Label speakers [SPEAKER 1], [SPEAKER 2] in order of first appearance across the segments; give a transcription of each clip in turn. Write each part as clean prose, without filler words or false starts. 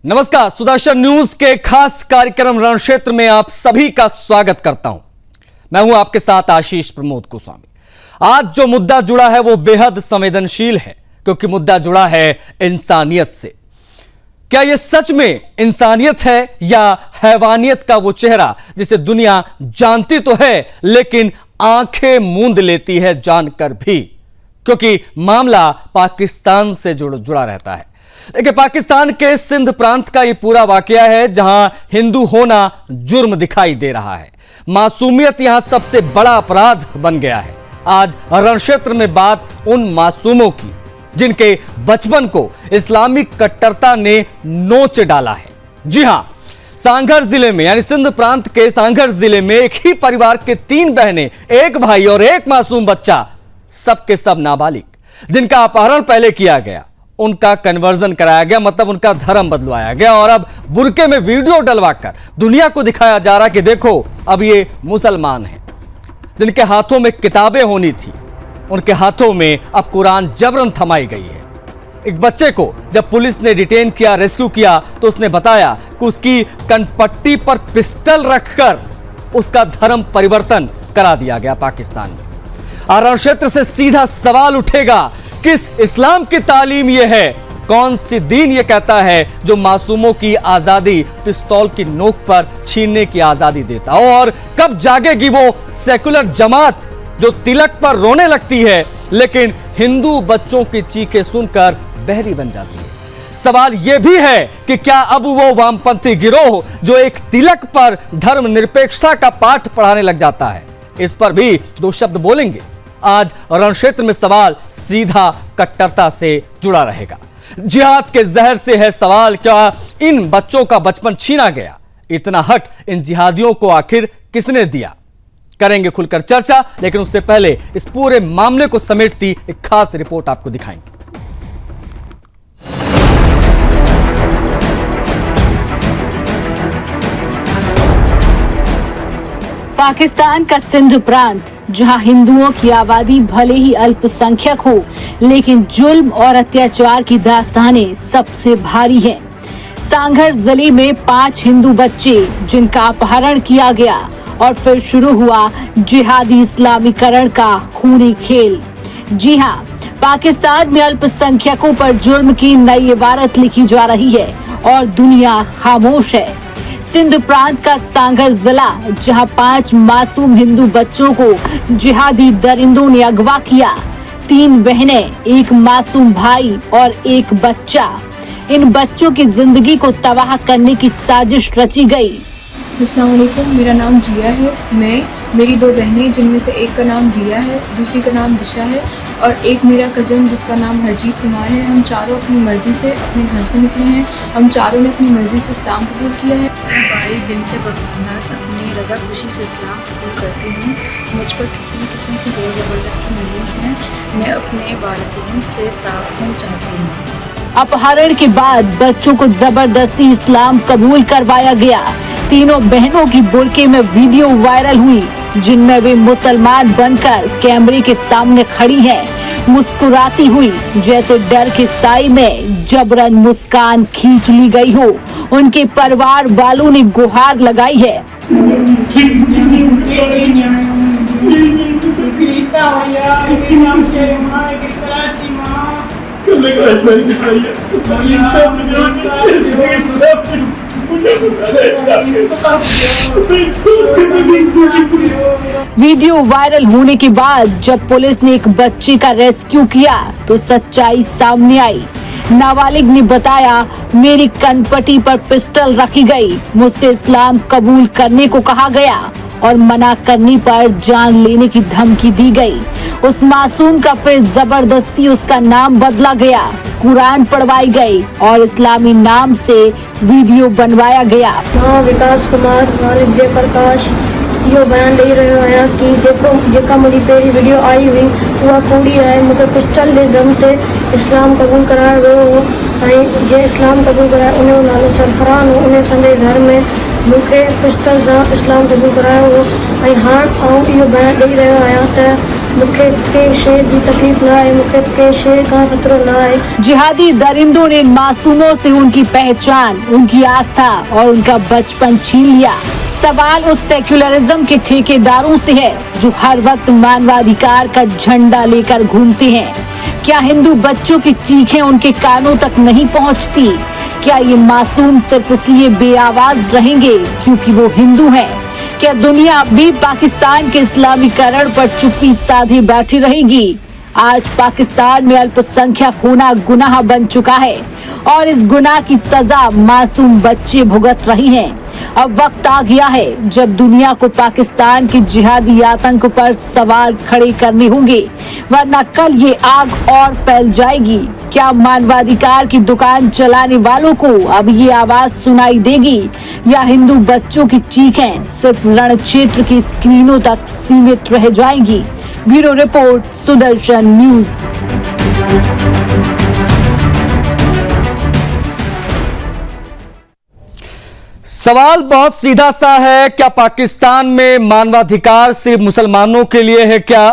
[SPEAKER 1] नमस्कार, सुदर्शन न्यूज के खास कार्यक्रम रण क्षेत्र में आप सभी का स्वागत करता हूं। मैं हूं आपके साथ आशीष प्रमोद गोस्वामी। आज जो मुद्दा जुड़ा है वो बेहद संवेदनशील है, क्योंकि मुद्दा जुड़ा है इंसानियत से। क्या यह सच में इंसानियत है या हैवानियत का वो चेहरा जिसे दुनिया जानती तो है लेकिन आंखें मूंद लेती है जानकर भी, क्योंकि मामला पाकिस्तान से जुड़ा रहता है। देखिए, पाकिस्तान के सिंध प्रांत का यह पूरा वाकया है जहां हिंदू होना जुर्म दिखाई दे रहा है। मासूमियत यहां सबसे बड़ा अपराध बन गया है। आज रण क्षेत्र में बात उन मासूमों की जिनके बचपन को इस्लामिक कट्टरता ने नोच डाला है। जी हां, सांघर जिले में यानी सिंध प्रांत के सांघर जिले में एक ही परिवार के 3 बहनें, एक भाई और एक मासूम बच्चा, सबके सब नाबालिग, जिनका अपहरण पहले किया गया, उनका कन्वर्जन कराया गया, मतलब उनका धर्म बदलवाया गया और अब बुरके में वीडियो डलवाकर दुनिया को दिखाया जा रहा कि देखो अब ये मुसलमान हैं। जिनके हाथों में किताबें होनी थी, उनके हाथों में अब कुरान जबरन थमाई गई है। एक बच्चे को जब पुलिस ने डिटेन किया, रेस्क्यू किया, तो उसने बताया कि उसकी कनपट्टी पर पिस्टल रखकर उसका धर्म परिवर्तन करा दिया गया पाकिस्तान में। रण क्षेत्र से सीधा सवाल उठेगा, किस इस्लाम की तालीम यह है? कौन सी दीन यह कहता है जो मासूमों की आजादी पिस्तौल की नोक पर छीनने की आजादी देता? और कब जागेगी वो सेकुलर जमात जो तिलक पर रोने लगती है लेकिन हिंदू बच्चों की चीखें सुनकर बहरी बन जाती है? सवाल यह भी है कि क्या अब वो वामपंथी गिरोह जो एक तिलक पर धर्मनिरपेक्षता का पाठ पढ़ाने लग जाता है, इस पर भी 2 शब्द बोलेंगे। आज रण क्षेत्र में सवाल सीधा कट्टरता से जुड़ा रहेगा। जिहाद के जहर से है सवाल, क्या इन बच्चों का बचपन छीना गया? इतना हक इन जिहादियों को आखिर किसने दिया? करेंगे खुलकर चर्चा, लेकिन उससे पहले इस पूरे मामले को समेटती एक खास रिपोर्ट आपको दिखाएंगे।
[SPEAKER 2] पाकिस्तान का सिंध प्रांत, जहां हिंदुओं की आबादी भले ही अल्पसंख्यक हो, लेकिन जुल्म और अत्याचार की दास्तानें सबसे भारी हैं। सांघर जिले में 5 हिंदू बच्चे जिनका अपहरण किया गया और फिर शुरू हुआ जिहादी इस्लामीकरण का खूनी खेल। जी हां, पाकिस्तान में अल्पसंख्यकों पर जुर्म की नई इबारत लिखी जा रही है और दुनिया खामोश है। सिंध प्रांत का सांघर जिला, जहां 5 मासूम हिंदू बच्चों को जिहादी दरिंदों ने अगवा किया। 3 बहनें, एक मासूम भाई और एक बच्चा। इन बच्चों की जिंदगी को तबाह करने की साजिश रची गई।
[SPEAKER 3] अस्सलाम वालेकुम, मेरा नाम जिया है। मेरी 2 बहनें, जिनमें से एक का नाम दिया है, दूसरी का नाम दिशा है और एक मेरा कज़न जिसका नाम हरजीत कुमार है। हम चारों अपनी मर्ज़ी से अपने घर से निकले हैं। हम चारों ने अपनी मर्ज़ी से इस्लाम कबूल किया है।
[SPEAKER 4] मैं भाई बिनते बरनास अपनी रज़ा खुशी से इस्लाम कबूल करती हूँ। मुझ पर किसी भी किस्म की ज़ोर ज़बरदस्ती नहीं है। मैं अपने वालिदैन से ताफ़ुन चाहती हूँ।
[SPEAKER 2] अपहरण के बाद बच्चों को जबरदस्ती इस्लाम कबूल करवाया गया। तीनों बहनों की बुरके में वीडियो वायरल हुई, जिनमें वे मुसलमान बनकर कैमरे के सामने खड़ी हैं, मुस्कुराती हुई जैसे डर के साए में जबरन मुस्कान खींच ली गई हो। उनके परिवार वालों ने गुहार लगाई है। वीडियो वायरल होने के बाद जब पुलिस ने एक बच्चे का रेस्क्यू किया तो सच्चाई सामने आई। नाबालिग ने बताया, मेरी कनपट्टी पर पिस्टल रखी गई, मुझसे इस्लाम कबूल करने को कहा गया और मना करने पर जान लेने की धमकी दी गई। उस मासूम का फिर जबरदस्ती उसका नाम बदला गया, कुरान पढ़वाई गई और इस्लामी नाम से वीडियो बनवाया गया।
[SPEAKER 5] हाँ, विकास कुमार वालिद जयप्रकाश इहो बयान ॾेई रहियो आहियां कि जेका मुंहिंजी पहिरीं वीडियो आई हुई उहा कूड़ी आहे। मूंखे पिस्टल जे दम ते इस्लाम क़बूल करायो वियो हो ऐं जे इस्लाम क़बूल करायो उन जो नालो सरफरान हो। उन संदे घर में मूंखे पिस्टल सां इस्लाम क़बूल करायो हो ऐं हाणे आउं इहो बयान ॾेई रहियो आहियां त मूंखे के शइ जी तकलीफ़ ना आहे, मूंखे के शइ खां ख़तरो ना आहे।
[SPEAKER 2] जिहादी दरिंदों ने इन मासूमों से उनकी पहचान, उनकी आस्था और उनका बचपन छीन लिया। सवाल उस सेक्युलरिज्म के ठेकेदारों से है जो हर वक्त मानवाधिकार का झंडा लेकर घूमते हैं। क्या हिंदू बच्चों की चीखें उनके कानों तक नहीं पहुंचती? क्या ये मासूम सिर्फ इसलिए बेआवाज रहेंगे क्योंकि वो हिंदू हैं? क्या दुनिया भी पाकिस्तान के इस्लामीकरण पर चुप्पी साधे बैठी रहेगी? आज पाकिस्तान में अल्पसंख्यक होना गुनाह बन चुका है और इस गुनाह की सजा मासूम बच्चे भुगत रही हैं। अब वक्त आ गया है जब दुनिया को पाकिस्तान के जिहादी आतंक पर सवाल खड़े करने होंगे, वरना कल ये आग और फैल जाएगी। क्या मानवाधिकार की दुकान चलाने वालों को अब ये आवाज सुनाई देगी या हिंदू बच्चों की चीखें सिर्फ रण क्षेत्र की स्क्रीनों तक सीमित रह जाएंगी? Bureau report, Sudarshan news.
[SPEAKER 1] सवाल बहुत सीधा सा है, क्या पाकिस्तान में मानवाधिकार सिर्फ मुसलमानों के लिए है क्या?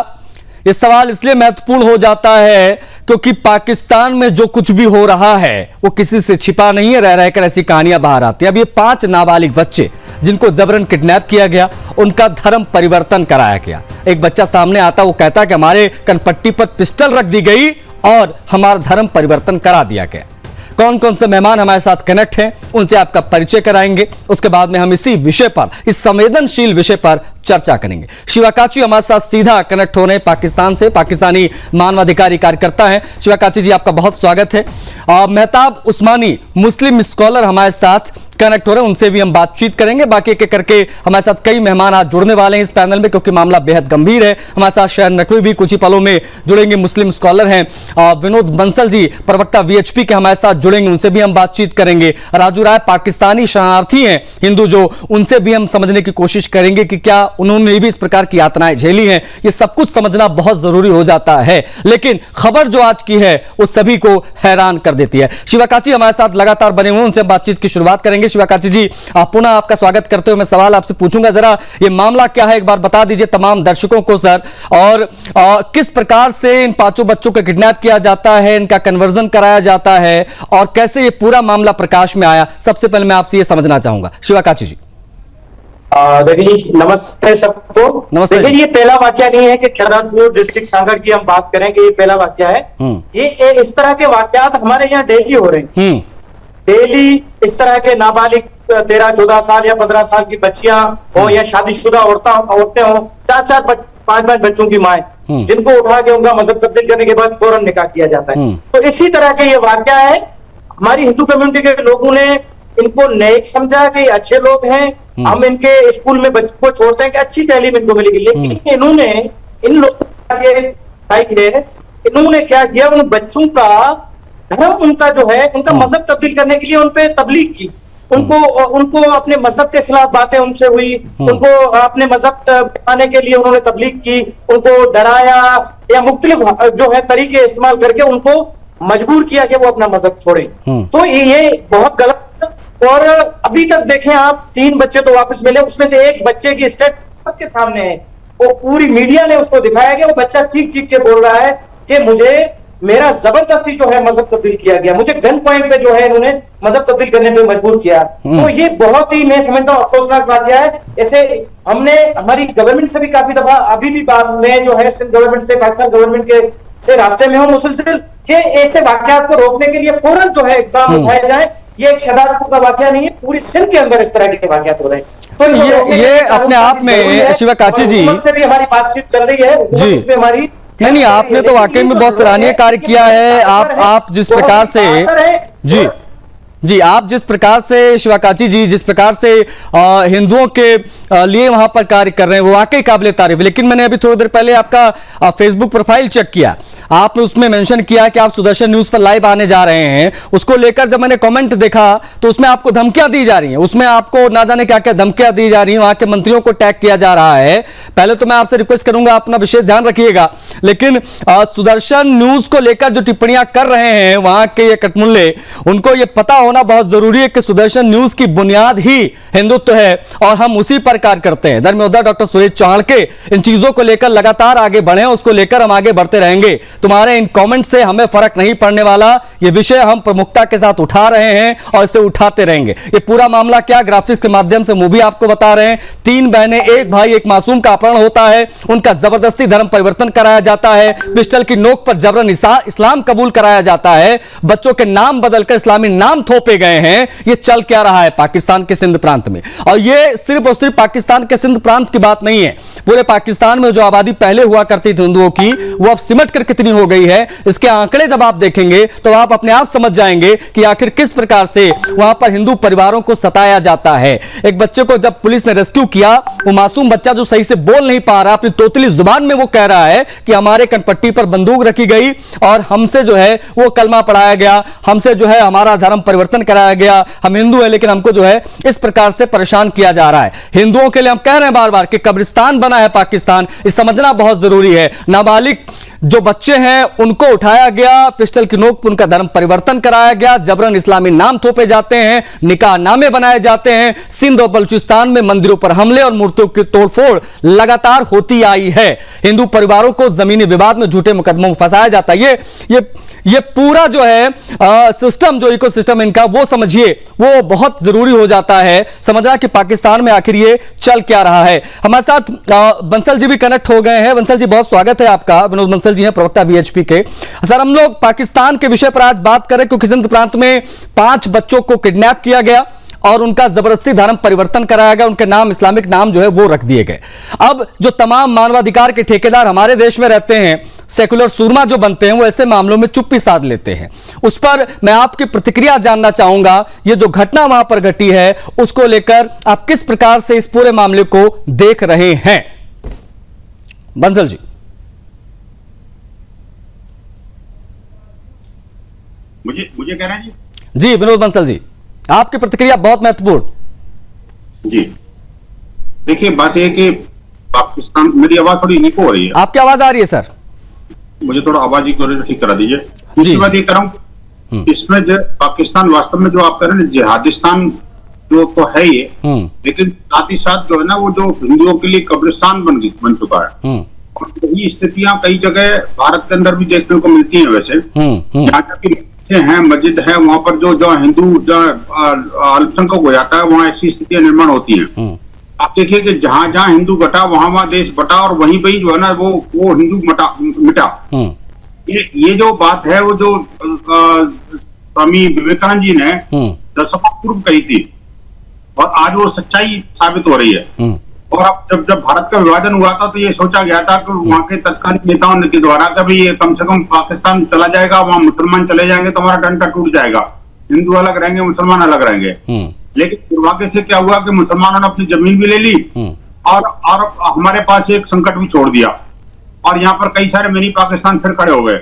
[SPEAKER 1] यह सवाल इसलिए महत्वपूर्ण हो जाता है क्योंकि पाकिस्तान में जो कुछ भी हो रहा है वो किसी से छिपा नहीं है, रह रहकर ऐसी कहानियां बाहर आती हैं। अब ये 5 नाबालिग बच्चे जिनको जबरन किडनैप किया गया, उनका धर्म परिवर्तन कराया गया। एक बच्चा सामने आता, वो कहता कि हमारे कनपट्टी पर पिस्टल रख दी गई और हमारा धर्म परिवर्तन करा दिया गया। कौन कौन से मेहमान हमारे साथ कनेक्ट हैं, उनसे आपका परिचय कराएंगे। उसके बाद में हम इसी विषय पर, इस संवेदनशील विषय पर चर्चा करेंगे। शिवा काची हमारे साथ सीधा कनेक्ट हो रहे हैं पाकिस्तान से, पाकिस्तानी मानवाधिकारी कार्यकर्ता हैं। शिवा काची जी, आपका बहुत स्वागत है। मेहताब उस्मानी मुस्लिम स्कॉलर हमारे साथ कनेक्ट हो रहे हैं, उनसे भी हम बातचीत करेंगे। बाकी एक एक करके हमारे साथ कई मेहमान आज जुड़ने वाले हैं इस पैनल में क्योंकि मामला बेहद गंभीर है। हमारे साथ शहर नकवी भी कुछ ही पलों में जुड़ेंगे, मुस्लिम स्कॉलर हैं। विनोद बंसल जी प्रवक्ता वीएचपी के हमारे साथ जुड़ेंगे, उनसे भी हम बातचीत करेंगे। राजू राय पाकिस्तानी शरणार्थी हैं हिंदू, जो उनसे भी हम समझने की कोशिश करेंगे कि क्या उन्होंने भी इस प्रकार की यातनाएं झेली हैं। ये सब कुछ समझना बहुत जरूरी हो जाता है, लेकिन खबर जो आज की है वो सभी को हैरान कर देती है। शिवा काची हमारे साथ लगातार बने हुए हैं, उनसे बातचीत की शुरुआत करेंगे। शिवा काची जी, पुनः आपका स्वागत करते हुए मैं सवाल आपसे पूछूंगा, जरा ये मामला क्या है एक बार बता दीजिए तमाम दर्शकों को सर, और किस प्रकार से इन 5 बच्चों को किडनैप किया जाता है, इनका कन्वर्जन कराया जाता है और कैसे ये पूरा मामला प्रकाश में आया। सबसे पहले मैं आपसे ये समझना चाहूंगा, शिवा काची जी।
[SPEAKER 6] देखिए, नमस्ते सबको।
[SPEAKER 1] नमस्ते।
[SPEAKER 6] देखिए, ये पहला वाकया नहीं है कि शहजादपुर डिस्ट्रिक्ट सागर की हम बात करें कि ये पहला वाकया है। ये इस तरह के वाकयात हमारे यहाँ डेली हो रहे हैं। डेली इस तरह के नाबालिग 13-14 साल या 15 साल की बच्चियां हो या शादीशुदा औरतें हो, 4-4 5-5 बच्चों की माएं, जिनको उठा के उनका मजहब तब्दील करने के बाद फौरन निकाह किया जाता है। तो इसी तरह के ये वाकया है। हमारी हिंदू कम्युनिटी के लोगों ने इनको नेक समझा कि अच्छे लोग हैं, हम इनके स्कूल में बच्चों को छोड़ते हैं कि अच्छी तालीम इनको मिलेगी। लेकिन इन्होंने, इन लोगों इन्होंने क्या किया, उन बच्चों का धर्म, उनका जो है, उनका मजहब तब्दील करने के लिए उन पे तबलीग की। उनको अपने मजहब के खिलाफ बातें उनसे हुई, उनको अपने मजहब बताने के लिए उन्होंने तबलीग की, उनको डराया या मुख्तलिफ जो है तरीके इस्तेमाल करके उनको मजबूर किया कि वो अपना मजहब छोड़े। तो ये बहुत गलत। और अभी तक देखें आप, 3 बच्चे तो वापस मिले, उसमें से एक बच्चे की स्टेटमेंट के सामने है, वो पूरी मीडिया ने उसको दिखाया कि वो बच्चा चीख चीख के बोल रहा है कि मुझे, मेरा जबरदस्ती जो है मजहब तब्दील किया गया, मुझे गन पॉइंट पे जो है इन्होंने मजहब तब्दील करने पे मजबूर किया। तो ये बहुत ही, मैं समझता हूँ, अफसोसनाक वाकया है। ऐसे हमने हमारी गवर्नमेंट से भी काफी दफा, अभी भी बात में जो है सिंध गवर्नमेंट से, पाकिस्तान गवर्नमेंट के से राब्ते में हो मुसलसल, कि ऐसे वाकयात को रोकने के लिए फौरन जो है इकदाम उठाए जाए। ये एक शहजादपुर का वाकया नहीं है, पूरी सिंध के अंदर इस तरह के वाकयात हो रहे हैं। तो
[SPEAKER 1] ये अपने आप में शिवा काची जी
[SPEAKER 6] से भी हमारी बातचीत चल रही है जी, हमारी
[SPEAKER 1] नहीं, आपने तो वाकई में बहुत सराहनीय कार्य किया है। आप जिस प्रकार से जी आप जिस प्रकार से, शिवा काची जी, जिस प्रकार से हिंदुओं के लिए वहां पर कार्य कर रहे हैं वो वाकई काबिल तारीफ। लेकिन मैंने अभी थोड़ी देर पहले आपका फेसबुक प्रोफाइल चेक किया, आपने उसमें मेंशन किया कि आप सुदर्शन न्यूज पर लाइव आने जा रहे हैं। उसको लेकर जब मैंने कमेंट देखा तो उसमें आपको धमकियां दी जा रही हैं, उसमें आपको ना जाने क्या क्या धमकियां दी जा रही हैं, वहां के मंत्रियों को टैग किया जा रहा है। पहले तो मैं आपसे रिक्वेस्ट करूंगा अपना विशेष ध्यान रखिएगा, लेकिन सुदर्शन न्यूज को लेकर जो टिप्पणियां कर रहे हैं वहां के ये कटमुल्ले, उनको ये पता होना बहुत जरूरी है कि सुदर्शन न्यूज की बुनियाद ही हिंदुत्व है और हम उसी पर कार्य करते हैं। धर्मयोद्धा डॉक्टर सुरेश चाणके इन चीजों को लेकर लगातार आगे बढ़े, उसको लेकर हम आगे बढ़ते रहेंगे। तुम्हारे इन कमेंट से हमें फर्क नहीं पड़ने वाला, ये विषय हम प्रमुखता के साथ उठा रहे हैं और इसे उठाते रहेंगे। ये पूरा मामला क्या, ग्राफिक्स के माध्यम से मूवी आपको बता रहे हैं। 3 बहनें, एक भाई, एक मासूम का अपहरण होता है, उनका जबरदस्ती धर्म परिवर्तन कराया जाता है, पिस्टल की नोक पर जबरन इस्लाम कबूल कराया जाता है, बच्चों के नाम बदलकर इस्लामी नाम थोपे गए हैं। ये चल क्या रहा है पाकिस्तान के सिंध प्रांत में? और ये सिर्फ और सिर्फ पाकिस्तान के सिंध प्रांत की बात नहीं है, पूरे पाकिस्तान में जो आबादी पहले हुआ करती थी हिंदुओं की, वो अब सिमट कर कितनी हो गई है। इसके आंकड़े जब आप देखेंगे तो आप अपने आप समझ जाएंगे कि आखिर किस प्रकार से वहां पर हिंदू परिवारों को सताया जाता है। एक बच्चे को जब पुलिस ने रेस्क्यू किया, वो मासूम बच्चा जो सही से बोल नहीं पा रहा, अपनी तोतली जुबान में वो कह रहा है कि हमारे कनपट्टी पर बंदूक रखी गई और हमसे जो है वो कलमा पढ़ाया गया, हमसे जो है हमारा धर्म परिवर्तन कराया गया, हम हिंदू हैं लेकिन हमको जो है इस प्रकार से परेशान किया जा रहा है। हिंदुओं के लिए हम कह रहे हैं बार बार कि कब्रिस्तान बना है पाकिस्तान, इस समझना बहुत जरूरी है। नाबालिग जो बच्चे हैं उनको उठाया गया, पिस्टल की नोक पर उनका धर्म परिवर्तन कराया गया, जबरन इस्लामी नाम थोपे जाते हैं, निकाह नामे बनाए जाते हैं। सिंध और बलूचिस्तान में मंदिरों पर हमले और मूर्तियों की तोड़फोड़ लगातार होती आई है। हिंदू परिवारों को जमीनी विवाद में झूठे मुकदमों में फंसाया जाता है। ये पूरा जो है सिस्टम, जो इकोसिस्टम इनका, वो समझिए वो बहुत जरूरी हो जाता है समझना कि पाकिस्तान में आखिर ये चल क्या रहा है। हमारे साथ बंसल जी भी कनेक्ट हो गए हैं। बंसल जी, बहुत स्वागत है आपका। विनोद बंसल जी हैं, प्रवक्ता वीएचपी के। सर, हम लोग पाकिस्तान के विषय पर आज बात करें क्योंकि सिंध प्रांत में 5 बच्चों को किडनैप किया गया और उनका जबरदस्ती धर्म परिवर्तन कराया गया, उनके नाम, इस्लामिक नाम जो है वो रख दिए गए। अब जो तमाम मानवाधिकार के ठेकेदार हमारे देश में रहते हैं, सेकुलर सूरमा जो बनते हैं, वो ऐसे मामलों में चुप्पी साध लेते हैं। उस पर मैं आपकी प्रतिक्रिया जानना चाहूंगा। ये जो घटना वहां पर घटी है उसको लेकर आप किस प्रकार से इस पूरे मामले को देख रहे हैं? बंसल जी।
[SPEAKER 7] मुझे कह रहे हैं
[SPEAKER 1] जी विनोद बंसल जी, आपकी प्रतिक्रिया बहुत महत्वपूर्ण।
[SPEAKER 7] जी, देखिए बात यह कि पाकिस्तान, मेरी आवाज थोड़ी इको हो रही है।
[SPEAKER 1] आपकी आवाज आ रही है सर?
[SPEAKER 7] मुझे थोड़ा आवाज इको ठीक करा दीजिए। दूसरी बात ये कर रहा हूँ, इसमें जो पाकिस्तान वास्तव में जो आप कह रहे हैं जिहादिस्तान जो तो है ये, लेकिन साथ ही साथ जो है ना वो जो हिंदुओं के लिए कब्रिस्तान बन चुका है। और यही स्थितियां कई जगह भारत के अंदर भी देखने को मिलती हैं। वैसे जहाँ हैं मस्जिद है, वहां पर जो हिंदू अल्पसंख्यक हो जाता है, वहां ऐसी स्थितियां निर्माण होती हैं। आप देखिए कि जहां जहां हिंदू बटा वहां देश बटा, और वहीं वहीं जो है ना वो हिंदू मिटा। ये जो बात है वो जो स्वामी विवेकानंद जी ने दशकों पूर्व कही थी और आज वो सच्चाई साबित हो रही है। और अब जब भारत का विभाजन हुआ था तो ये सोचा गया था कि वहां के तत्कालीन नेताओं के द्वारा कभी ये कम से कम पाकिस्तान चला जाएगा, वहां मुसलमान चले जाएंगे तो हमारा डंडा टूट जाएगा, हिंदू अलग रहेंगे, मुसलमान अलग रहेंगे। लेकिन दुर्भाग्य से क्या हुआ कि मुसलमानों ने अपनी जमीन भी ले ली और हमारे पास एक संकट भी छोड़ दिया, और यहाँ पर कई सारे मिनी पाकिस्तान फिर खड़े हो गए।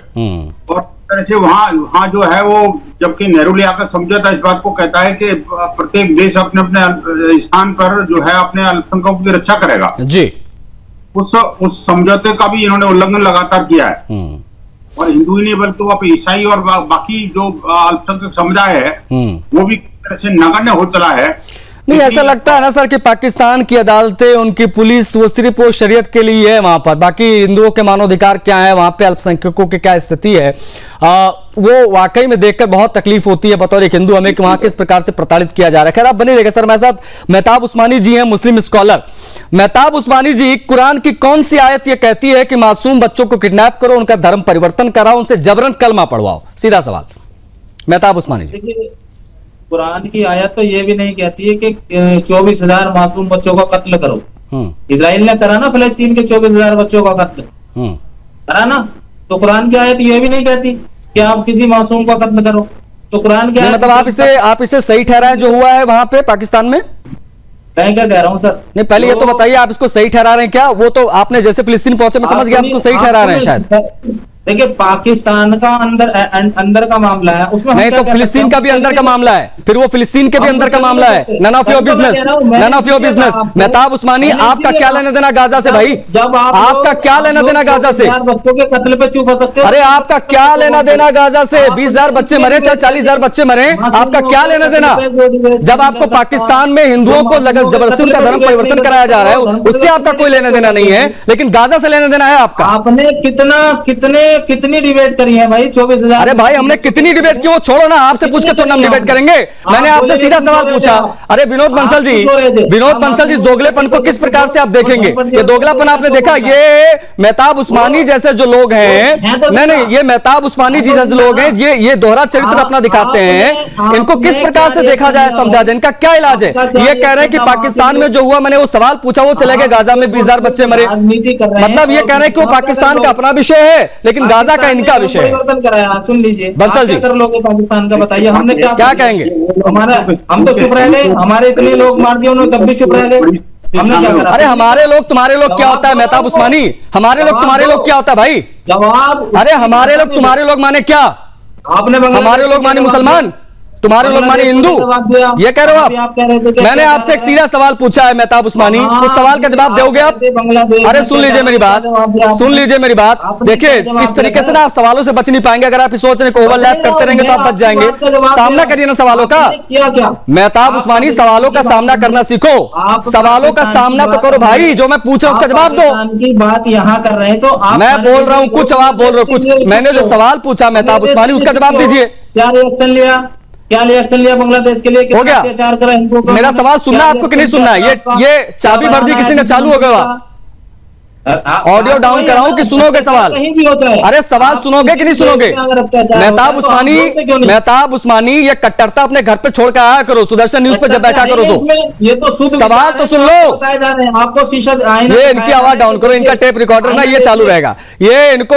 [SPEAKER 7] और तरह से वहाँ जो है वो, जबकि नेहरू लियाकत समझौता इस बात को कहता है कि प्रत्येक देश अपने अपने स्थान पर जो है अपने अल्पसंख्यकों की रक्षा करेगा जी, उस समझौते का भी इन्होंने उल्लंघन लगातार किया है। और हिंदू ही नहीं बल्कि वो ईसाई और बाकी जो अल्पसंख्यक समुदाय है वो भी तरह से नगण्य हो चला है।
[SPEAKER 1] नहीं, ऐसा लगता है ना सर कि पाकिस्तान की अदालतें, उनकी पुलिस, वो सिर्फ वो शरीयत के लिए है वहां पर, बाकी हिंदुओं के मानवाधिकार क्या है, वहां पे अल्पसंख्यकों की क्या स्थिति है, वो वाकई में देखकर बहुत तकलीफ होती है बतौर एक हिंदू हमें कि वहां किस प्रकार से प्रताड़ित किया जा रहा है। खैर, आप बने रहिएगा सर। मेरे साथ मेहताब उस्मानी जी हैं, मुस्लिम स्कॉलर। मेहताब उस्मानी जी, कुरान की कौन सी आयत ये कहती है कि मासूम बच्चों को किडनैप करो, उनका धर्म परिवर्तन कराओ, उनसे जबरन कलमा पढ़वाओ? सीधा सवाल मेहताब उस्मानी जी।
[SPEAKER 8] कुरान की आयत तो ये भी नहीं कहती है कि 24,000 मासूम बच्चों का कत्ल करो। इजराइल ने करा ना फलस्तीन के 24,000 बच्चों का कत्ल, करा ना। तो कुरान की आयत ये भी नहीं कहती कि आप किसी मासूम का कत्ल करो। तो कुरान की
[SPEAKER 1] मतलब आप इसे सही ठहराएं जो हुआ है वहां पे पाकिस्तान में?
[SPEAKER 8] मैं क्या कह रहा हूँ सर?
[SPEAKER 1] नहीं, पहले ये तो बताइए आप इसको सही ठहरा रहे हैं क्या? वो तो आपने जैसे फिलिस्तीन पहुंचे मैं समझ गया आप इसको सही ठहरा रहे हैं शायद।
[SPEAKER 8] देखिए पाकिस्तान का अंदर का मामला है, उसमें
[SPEAKER 1] नहीं तो फिलिस्तीन का भी अंदर का मामला है, फिर वो फिलिस्तीन के भी अंदर का मामला है। None of your business, none of your business. Mehtab Usmani, आपका क्या लेना देना गाजा से भाई? आपका क्या लेना देना गाजा से?
[SPEAKER 8] बच्चों के कत्ल पे चुप हो सकते हो?
[SPEAKER 1] अरे आपका क्या लेना देना गाजा से? 20,000 बच्चे मरे, चाहे 40,000 बच्चे मरे, आपका क्या लेना देना? जब आपको पाकिस्तान में हिंदुओं को जबरदस्ती उनका धर्म परिवर्तन कराया जा रहा है, उससे आपका कोई लेना देना नहीं है, लेकिन गाजा से लेना देना है आपका।
[SPEAKER 8] आपने कितनी डिबेट करी है भाई? 24,000।
[SPEAKER 1] अरे भाई हमने कितनी डिबेट की वो छोड़ो ना, आपसे पूछ के तो हम डिबेट करेंगे। मैंने आपसे सीधा सवाल पूछा। अरे विनोद बंसल जी, इस दोगलेपन को किस प्रकार से आप देखेंगे? ये दोगलापन आपने देखा? ये मेहताब उस्मानी जैसे जो लोग हैं, नहीं, ये मेहताब उस्मानी जी जैसे लोग हैं, ये दोहरा चरित्र अपना दिखाते हैं। इनको किस प्रकार से देखा जाए, समझा जाए, इनका क्या इलाज है? ये कह रहे हैं कि पाकिस्तान में जो हुआ, मैंने वो सवाल पूछा, वो चले गए गाजा में 20,000 बच्चे मरे, मतलब ये कह रहे हैं कि वो पाकिस्तान का अपना विषय है, लेकिन गाजा का इनका विषय है।
[SPEAKER 8] परिवर्तन कराया, सुन लीजिए
[SPEAKER 1] बंसल जी,
[SPEAKER 8] कर लोगे पाकिस्तान का, बताइए हमने क्या
[SPEAKER 1] कहेंगे?
[SPEAKER 8] हमारा हम तो चुप रह गए, हमारे इतने लोग मार दिए उन्होंने, तब भी चुप रह गए, हमने क्या करा?
[SPEAKER 1] अरे हमारे लोग तुम्हारे लोग क्या होता है मेहताब उस्मानी? हमारे लोग तुम्हारे लोग क्या होता है भाई?
[SPEAKER 8] जवाब।
[SPEAKER 1] अरे हमारे लोग तुम्हारे लोग माने क्या?
[SPEAKER 8] आपने
[SPEAKER 1] हमारे लोग माने मुसलमान, तुम्हारे लोग माने हिंदू, ये कह रहे हो आप? मैंने आपसे एक सीधा सवाल पूछा है मेहताब उस्मानी, उस सवाल का जवाब दोगे आप? अरे सुन लीजिए मेरी बात, सुन लीजिए मेरी बात। देखिए इस तरीके से ना आप सवालों से बच नहीं पाएंगे। अगर आप इस सोचने को ओवरलैप करते रहेंगे तो आप बच जाएंगे। सामना करिए ना सवालों का। मेहताब उस्मानी, सवालों का सामना करना सीखो, सवालों का सामना तो करो भाई। जो मैं पूछ रहा हूं उसका जवाब दो।
[SPEAKER 8] की बात यहाँ कर रहे हैं तो
[SPEAKER 1] मैं बोल रहा हूँ कुछ, आप बोल रहे हो कुछ। मैंने जो सवाल पूछा मेहताब उस्मानी, उसका जवाब दीजिए।
[SPEAKER 8] क्या रिएक्शन लिया बांग्लादेश के लिए?
[SPEAKER 1] हो गया?
[SPEAKER 8] अत्याचार करा इनको?
[SPEAKER 1] मेरा सवाल सुनना आपको कि नहीं सुनना? ये चाबी भर दी किसी ने, चालू हो गया। ऑडियो डाउन कराऊं कि सुनोगे सवाल?
[SPEAKER 8] कहीं भी होता है।
[SPEAKER 1] अरे सवाल सुनोगे कि नहीं सुनोगे? मेहताब उस्मानी, ये कट्टरता अपने घर पे छोड़ कर आया करो, सुदर्शन न्यूज पे जब बैठा करो तो।
[SPEAKER 8] ये तो
[SPEAKER 1] सवाल तो सुन लो।
[SPEAKER 8] आपको शीशा,
[SPEAKER 1] ये इनकी आवाज डाउन करो, इनका टेप रिकॉर्डर ना ये चालू रहेगा। ये इनको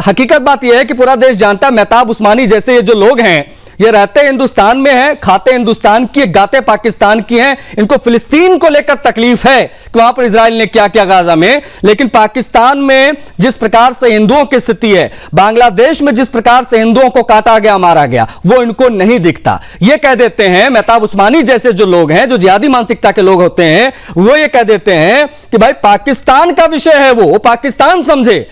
[SPEAKER 1] हकीकत बात ये है कि पूरा देश जानता है मेहताब उस्मानी जैसे ये जो लोग हैं, ये रहते हिंदुस्तान में हैं, खाते हिंदुस्तान की, गाते पाकिस्तान की हैं। इनको फिलिस्तीन को लेकर तकलीफ है कि वहां पर इजराइल ने क्या किया गाजा में, लेकिन पाकिस्तान में जिस प्रकार से हिंदुओं की स्थिति है, बांग्लादेश में जिस प्रकार से हिंदुओं को काटा गया, मारा गया, वो इनको नहीं दिखता। ये कह देते हैं मेहताब उस्मानी जैसे जो लोग हैं, जो जिहादी मानसिकता के लोग होते हैं, वो ये कह देते हैं कि भाई पाकिस्तान का विषय है, वो पाकिस्तान समझे।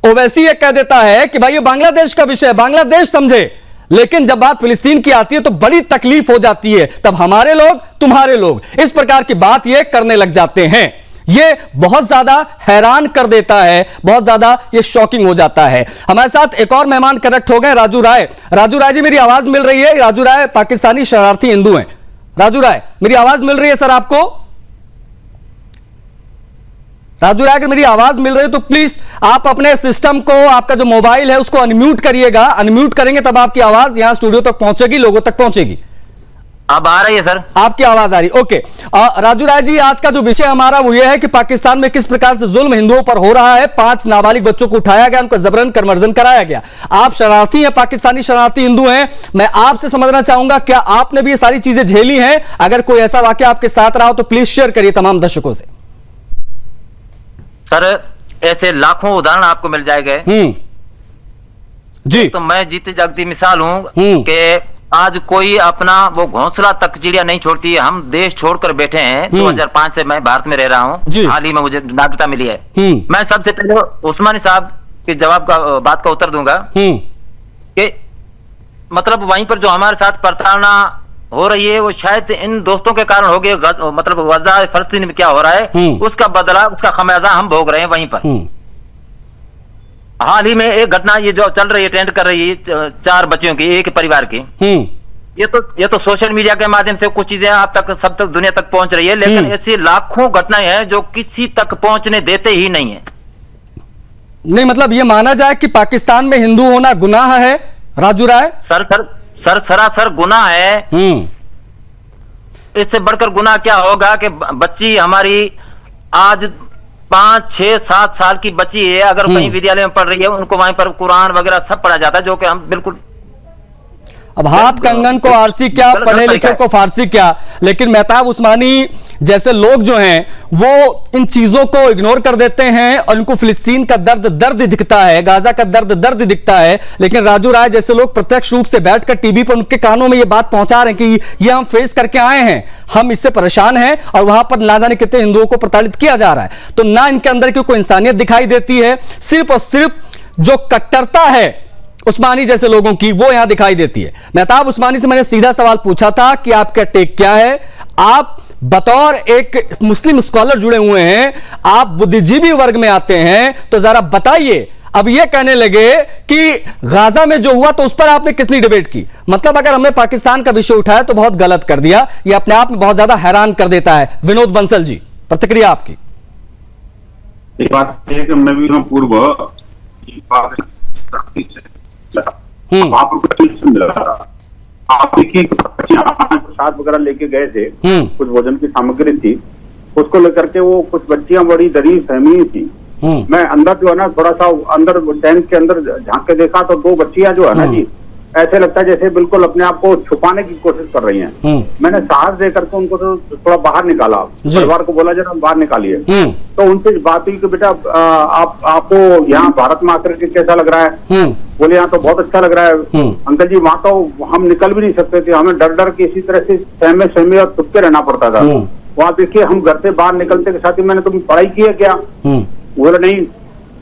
[SPEAKER 1] ओवैसी ये कह देता है कि भाई ये बांग्लादेश का विषय है, बांग्लादेश समझे। लेकिन जब बात फिलिस्तीन की आती है तो बड़ी तकलीफ हो जाती है, तब हमारे लोग तुम्हारे लोग इस प्रकार की बात ये करने लग जाते हैं। ये बहुत ज्यादा हैरान कर देता है, बहुत ज्यादा ये शॉकिंग हो जाता है। हमारे साथ एक और मेहमान कनेक्ट हो गए, राजू राय। राजू राय जी, मेरी आवाज मिल रही है? राजू राय पाकिस्तानी शरणार्थी हिंदू हैं। राजू राय, मेरी आवाज मिल रही है सर आपको? राजू राय, अगर मेरी आवाज मिल रही है तो प्लीज आप अपने सिस्टम को, आपका जो मोबाइल है उसको अनम्यूट करिएगा। अनम्यूट करेंगे तब आपकी आवाज यहां स्टूडियो तक पहुंचेगी, लोगों तक पहुंचेगी।
[SPEAKER 9] अब आ रही है सर?
[SPEAKER 1] आपकी आवाज आ रही। ओके राजू राय जी, आज का जो विषय हमारा वो ये है कि पाकिस्तान में किस प्रकार से जुल्म हिंदुओं पर हो रहा है। 5 नाबालिग बच्चों को उठाया गया, उनको जबरन कन्वर्जन कराया गया। आप शरणार्थी हैं, पाकिस्तानी शरणार्थी हिंदू हैं। मैं आपसे समझना चाहूंगा, क्या आपने भी ये सारी चीजें झेली हैं? अगर कोई ऐसा वाकया आपके साथ रहा हो तो प्लीज शेयर करिए तमाम दर्शकों से।
[SPEAKER 9] सर ऐसे लाखों उदाहरण आपको मिल जाएंगे
[SPEAKER 1] जी।
[SPEAKER 9] तो मैं जीती जागती मिसाल हूं कि आज कोई अपना वो घोंसला तक चिड़िया नहीं छोड़ती है। हम देश छोड़कर बैठे हैं। 2005 से मैं भारत में रह रहा हूं, हाल ही में मुझे नागरिकता मिली है। मैं सबसे पहले उस्मानी साहब के जवाब का बात का उत्तर दूंगा कि मतलब वहीं पर जो हमारे साथ प्रताड़ना हो रही है वो शायद इन दोस्तों के कारण हो गए। मतलब गजा फलस्तीन में क्या हो रहा है उसका बदला, उसका खमियाजा हम भोग रहे हैं वहीं पर। हाल ही में एक घटना ये जो चल रही है, ट्रेंड कर रही है 4 बच्चियों की, एक परिवार की। ये तो सोशल मीडिया के माध्यम से कुछ चीजें आप तक, सब तक, दुनिया तक पहुंच रही है, लेकिन ऐसी लाखों घटनाएं हैं जो किसी तक पहुंचने देते ही नहीं है।
[SPEAKER 1] नहीं मतलब ये माना जाए कि पाकिस्तान में हिंदू होना गुनाह है राजू राय?
[SPEAKER 9] सर सरासर गुनाह है। इससे बढ़कर गुनाह क्या होगा कि बच्ची हमारी आज 5, 6, 7 साल की बच्ची है, अगर कहीं विद्यालय में पढ़ रही है, उनको वहीं पर कुरान वगैरह सब पढ़ा जाता है, जो कि हम बिल्कुल।
[SPEAKER 1] अब हाथ कंगन को आरसी क्या, पढ़े लिखे को फारसी क्या। लेकिन मेहताब उस्मानी जैसे लोग जो हैं वो इन चीजों को इग्नोर कर देते हैं और इनको फिलिस्तीन का दर्द दिखता है, गाजा का दर्द दिखता है। लेकिन राजू राय जैसे लोग प्रत्यक्ष रूप से बैठकर टीवी पर उनके कानों में ये बात पहुंचा रहे हैं कि ये हम फेस करके आए हैं, हम इससे परेशान हैं और वहां पर ना जाने कितने हिंदुओं को प्रताड़ित किया जा रहा है। तो ना इनके अंदर की कोई इंसानियत दिखाई देती है, सिर्फ और सिर्फ जो कट्टरता है उस्मानी जैसे लोगों की वो यहां दिखाई देती है। मेहताब उस्मानी से मैंने सीधा सवाल पूछा था कि आपका टेक क्या है, आप बतौर एक मुस्लिम स्कॉलर जुड़े हुए हैं, आप बुद्धिजीवी वर्ग में आते हैं, तो जरा बताइए। अब ये कहने लगे कि गाजा में जो हुआ तो उस पर आपने कितनी डिबेट की, मतलब अगर हमने पाकिस्तान का विषय उठाया तो बहुत गलत कर दिया। ये अपने आप में बहुत ज्यादा हैरान कर देता है। विनोद बंसल जी, प्रतिक्रिया आपकी।
[SPEAKER 7] एक बात है कि मैं भी पूर्व आप देखिए प्रसाद वगैरह लेके गए थे, कुछ भोजन की सामग्री थी, उसको लेकर के वो कुछ बच्चियां बड़ी दरीफ सहमी थी। मैं अंदर जो है ना थोड़ा सा अंदर टैंक के अंदर झांक के देखा तो दो बच्चियां जो है ना जी ऐसे लगता है जैसे बिल्कुल अपने आप को छुपाने की कोशिश कर रही हैं। मैंने साहस देकर के उनको तो थोड़ा बाहर निकाला, परिवार को बोला जरा बाहर निकालिए। तो उनसे बात हुई कि बेटा आपको यहाँ भारत में आकर के कैसा लग रहा है? बोले यहाँ तो बहुत अच्छा लग रहा है अंकल जी, वहाँ तो हम निकल भी नहीं सकते थे, हमें डर डर के इसी तरह से सहमे और छुप के रहना पड़ता था। वहाँ देखिए हम घर से बाहर निकलते के साथ ही मैंने तुम पढ़ाई की है क्या? बोले नहीं,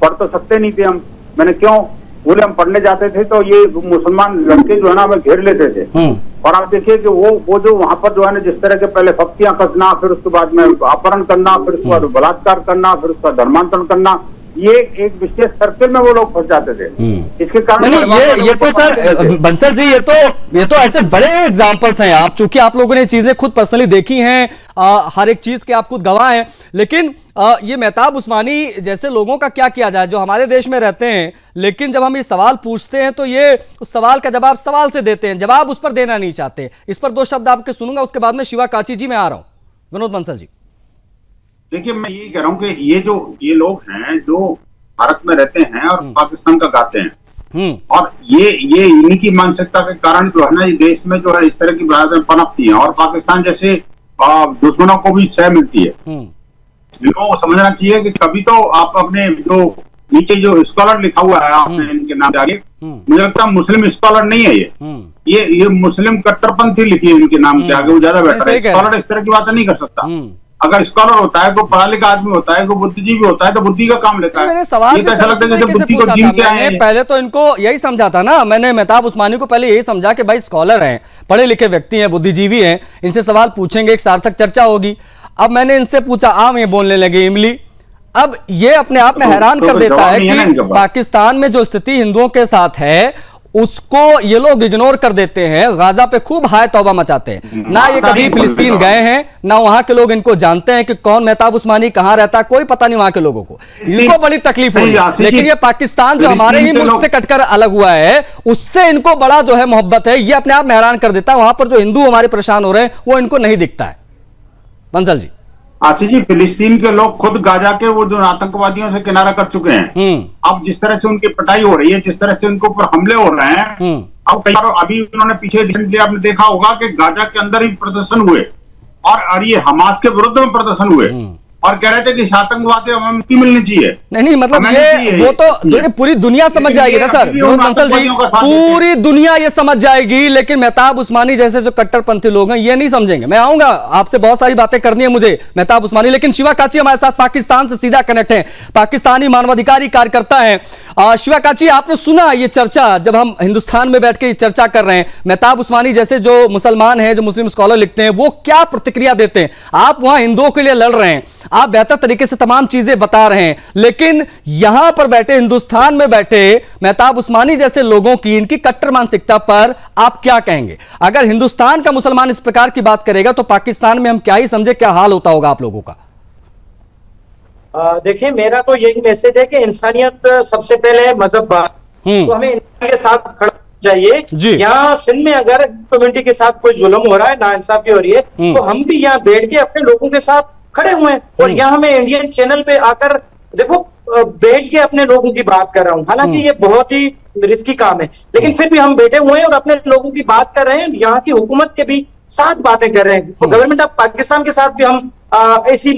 [SPEAKER 7] पढ़ तो सकते नहीं थे हम। मैंने क्यों? बोले हम पढ़ने जाते थे तो ये मुसलमान लड़के जो है ना हमें घेर लेते थे। और आप देखिए कि वो जो वहाँ पर जो है ना जिस तरह के पहले फप्तियां कसना, फिर उसके बाद में अपहरण करना, फिर उसके बाद बलात्कार करना, फिर उसका धर्मांतरण करना, ये एक विशेष सर्कल में वो लोग फंस जाते थे। इसके कारण
[SPEAKER 1] ये तो सर बंसल जी ये तो ऐसे बड़े एग्जांपल्स हैं। आप चूंकि आप लोगों ने चीजें खुद पर्सनली देखी हैं, हर एक चीज के आप खुद गवाह हैं। लेकिन ये मेहताब उस्मानी जैसे लोगों का क्या किया जाए जो हमारे देश में रहते हैं, लेकिन जब हम ये सवाल पूछते हैं तो ये उस सवाल का जवाब सवाल से देते हैं, जवाब उस पर देना नहीं चाहते। इस पर दो शब्द आपके सुनूंगा, उसके बाद में शिवा काची जी में आ रहा हूं। विनोद बंसल जी,
[SPEAKER 7] देखिए मैं यही कह रहा हूँ कि ये लोग हैं जो भारत में रहते हैं और पाकिस्तान का गाते हैं, और ये इन्हीं की मानसिकता के कारण जो है ना ये देश में जो है इस तरह की बातें पनपती हैं और पाकिस्तान जैसे दुश्मनों को भी सह मिलती है। इनको समझना चाहिए कि कभी तो आप अपने जो नीचे जो स्कॉलर लिखा हुआ है आपने इनके नाम के आगे, मुझे लगता है मुस्लिम स्कॉलर नहीं है ये मुस्लिम कट्टरपंथी लिखी है इनके नाम के आगे, वो ज्यादा बेटर है। स्कॉलर इस तरह की बातें नहीं कर सकता। अगर स्कॉलर होता है, कोई पढ़ा लिखा आदमी होता है, कोई बुद्धिजीवी होता है तो बुद्धि का काम लेता है।
[SPEAKER 1] मैंने सवाल पहले तो इनको यही समझा था ना, मैंने मेहताब उस्मानी को पहले यही समझा कि भाई स्कॉलर हैं, पढ़े लिखे व्यक्ति हैं, बुद्धिजीवी हैं, इनसे सवाल पूछेंगे, एक सार्थक चर्चा होगी। अब मैंने इनसे पूछा, आम ये बोलने लगे इमली। अब ये अपने आप में हैरान कर देता है कि पाकिस्तान में जो स्थिति हिंदुओं के साथ है उसको ये लोग इग्नोर कर देते हैं, गाजा पे खूब हाय तौबा मचाते हैं। ना ये कभी फिलिस्तीन गए हैं, ना वहां के लोग इनको जानते हैं कि कौन मेहताब उस्मानी कहां रहता है, कोई पता नहीं वहां के लोगों को। इनको बड़ी तकलीफ हुई, लेकिन ये पाकिस्तान जो हमारे ही मुल्क से कटकर अलग हुआ है उससे इनको बड़ा जो है मोहब्बत है। ये अपने आप में हैरान कर देता है। वहां पर जो हिंदू हमारे परेशान हो रहे हैं वो इनको नहीं दिखता है। बंसल जी,
[SPEAKER 7] आशीष जी, फिलिस्तीन के लोग खुद गाजा के वो जो आतंकवादियों से किनारा कर चुके हैं। अब जिस तरह से उनकी पिटाई हो रही है, जिस तरह से उनके ऊपर हमले हो रहे हैं, अब कई बार अभी उन्होंने पीछे रिसेंटली आपने देखा होगा कि गाजा के अंदर ही प्रदर्शन हुए और ये हमास के विरुद्ध में प्रदर्शन हुए और कह रहे थे कि आतंकवादी हमें मुक्ति मिलनी चाहिए।
[SPEAKER 1] नहीं मतलब ये वो तो पूरी दुनिया समझ जाएगी ना सर विनोद बंसल जी, पूरी दुनिया ये समझ जाएगी, लेकिन मेहताब उस्मानी जैसे जो कट्टरपंथी लोग हैं ये नहीं समझेंगे। मैं आऊंगा, आपसे बहुत सारी बातें करनी है मुझे मेहताब उस्मानी, लेकिन शिवा काची हमारे साथ पाकिस्तान से सीधा कनेक्ट है, पाकिस्तानी मानवाधिकारी कार्यकर्ता है। शिवा काची, आपने सुना ये चर्चा, जब हम हिंदुस्तान में बैठ के चर्चा कर रहे हैं, मेहताब उस्मानी जैसे जो मुसलमान हैं, जो मुस्लिम स्कॉलर लिखते हैं, वो क्या प्रतिक्रिया देते हैं? आप वहां हिंदुओं के लिए लड़ रहे हैं, आप बेहतर तरीके से तमाम चीजें बता रहे हैं, लेकिन यहां पर बैठे, हिंदुस्तान में बैठे मेहताब उस्मानी जैसे लोगों की इनकी कट्टर मानसिकता पर आप क्या कहेंगे? अगर हिंदुस्तान का मुसलमान इस प्रकार की बात करेगा तो पाकिस्तान में हम क्या ही समझे, क्या हाल होता होगा आप लोगों का?
[SPEAKER 6] देखिए, मेरा तो यही मैसेज है कि इंसानियत सबसे पहले है, मजहब तो हमें इंसान के साथ खड़ा चाहिए। यहाँ सिंध में अगर कम्युनिटी के साथ कोई जुल्म हो रहा है, नाइंसाफी हो रही है, तो हम भी यहाँ बैठ के अपने लोगों के साथ खड़े हुए हैं। और यहाँ हमें इंडियन चैनल पे आकर देखो बैठ के अपने लोगों की बात कर रहा हूँ। हालांकि ये बहुत ही रिस्की काम है, लेकिन फिर भी हम बैठे हुए हैं और अपने लोगों की बात कर रहे हैं, यहाँ की हुकूमत के भी साथ बातें कर रहे हैं। तो गवर्नमेंट ऑफ पाकिस्तान के साथ भी हम ऐसी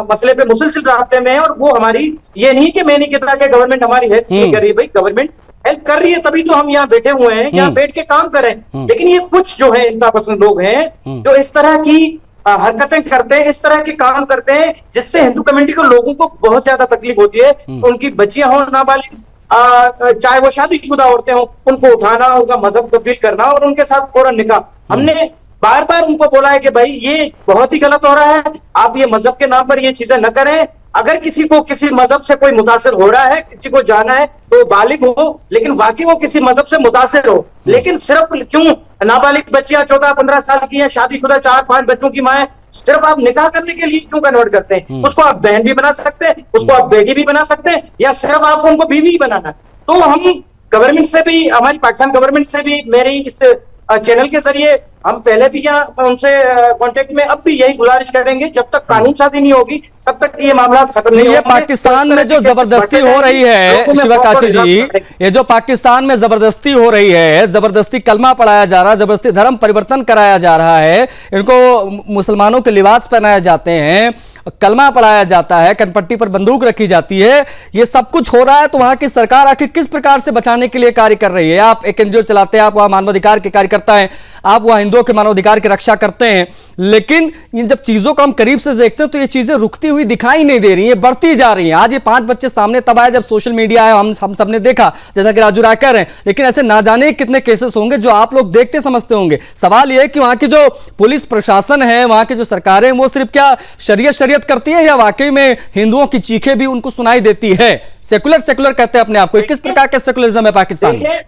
[SPEAKER 6] मसले पे मुसलसिल रास्ते में है, और वो हमारी ये नहीं कि मैं नहीं कहता कि गवर्नमेंट हमारी हेल्प नहीं कर रही है, भाई गवर्नमेंट हेल्प कर रही है, तभी तो हम यहाँ बैठे हुए हैं, यहाँ बैठ के काम कर रहे हैं। लेकिन ये कुछ जो है इंता पसंद लोग हैं जो इस तरह की हरकतें करते हैं, इस तरह के काम करते हैं, जिससे हिंदू कम्युनिटी को लोगों को बहुत ज्यादा तकलीफ होती है। उनकी बच्चियां हो नाबालिग, चाहे वो शादीशुदा औरतें हो, उनको उठाना, उनका मजहब तब्दील करना और उनके साथ फौरन निकाह। हमने बार बार उनको बोला है कि भाई ये बहुत ही गलत हो रहा है, आप ये मजहब के नाम पर ये चीजें न करें। अगर किसी को किसी मजहब से कोई मुतासिर हो रहा है, किसी को जाना है, तो बालिग हो, लेकिन वाकई वो किसी मजहब से मुतासिर हो। लेकिन सिर्फ क्यों नाबालिग बच्चियां 14-15 साल की हैं, शादीशुदा 4-5 बच्चों की माँ है, सिर्फ आप निकाह करने के लिए क्यों कन्वर्ट करते हैं? उसको आप बहन भी बना सकते हैं, उसको आप बेटी भी बना सकते हैं, या सिर्फ आपको उनको बीवी ही बनाना है। तो हम गवर्नमेंट से भी, हमारी पाकिस्तान गवर्नमेंट से भी मेरी इस चैनल के जरिए हम पहले भी यहाँ उनसे कांटेक्ट में, अब भी यही गुजारिश करेंगे, जब तक कानून साजी नहीं होगी तब तक ये मामला खत्म नहीं।
[SPEAKER 1] ये पाकिस्तान में जो जबरदस्ती हो रही है शिवा काची जी, ये जो पाकिस्तान में जबरदस्ती हो रही है, जबरदस्ती कलमा पढ़ाया जा रहा है, जबरदस्ती धर्म परिवर्तन कराया जा रहा है, इनको मुसलमानों के लिबास पहनाए जाते हैं, कलमा पढ़ाया जाता है, कनपट्टी पर बंदूक रखी जाती है, ये सब कुछ हो रहा है। तो वहां की सरकार आखिर किस प्रकार से बचाने के लिए कार्य कर रही है? आप एक एनजीओ चलाते हैं, आप वहां मानवाधिकार के कार्यकर्ता हैं, आप वहां हिंदुओं के मानवाधिकार की रक्षा करते हैं, लेकिन इन जब चीजों को हम करीब से देखते हैं तो ये चीजें रुकती हुई दिखाई नहीं दे रही है, बढ़ती जा रही है। आज ये 5 बच्चे सामने तब आए जब सोशल मीडिया आया, हम सबने देखा, जैसा कि राजू राय कह रहे हैं, लेकिन ऐसे ना जाने कितने केसेस होंगे जो आप लोग देखते समझते होंगे। सवाल यह है कि वहां की जो पुलिस प्रशासन है, वहां की जो सरकारें, वो सिर्फ क्या शरीयत करती है, या वाकई में हिंदुओं की चीखें भी उनको सुनाई देती है? सेकुलर कहते हैं अपने आप को, किस प्रकार का सेकुलरिज्म है पाकिस्तान में?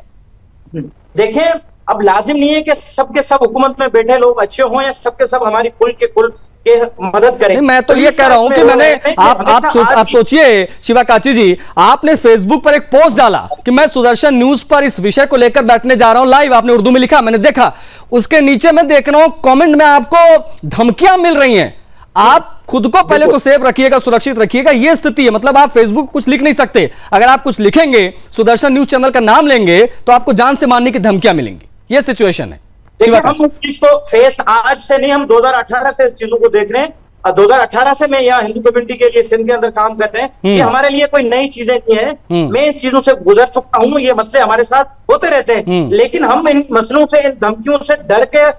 [SPEAKER 6] देखिए, अब लाजिम नहीं है कि सबके सब हुकूमत में बैठे लोग अच्छे हों या सबके सब हमारी कुल के मदद करें।
[SPEAKER 1] मैं तो ये कह रहा हूं कि मैंने आप सोचिए शिवा काची जी, आपने फेसबुक पर एक पोस्ट डाला कि मैं सुदर्शन न्यूज पर इस विषय को लेकर बैठने जा रहा हूं लाइव, आपने उर्दू में लिखा, मैंने देखा। उसके नीचे मैं देख रहा हूं कमेंट में आपको धमकियां मिल रही हैं। आप खुद को पहले तो सेफ रखिएगा, सुरक्षित रखिएगा, यह स्थिति है। मतलब आप फेसबुक कुछ लिख नहीं सकते, अगर आप कुछ लिखेंगे, सुदर्शन न्यूज चैनल का नाम लेंगे, तो आपको जान से मारने की धमकियां मिलेंगी। यह सिचुएशन है।
[SPEAKER 6] हम उस चीज को फेस आज से नहीं, हम 2018 से इस चीजों को देख रहे हैं, और 2018 से मैं यहाँ हिंदू कम्युनिटी के लिए सिंध के अंदर काम कर रहे हैं। ये हमारे लिए कोई नई चीजें नहीं है, मैं इन चीजों से गुजर चुका हूँ, ये मसले हमारे साथ होते रहते हैं, लेकिन हम इन मसलों से, इन धमकियों से डर के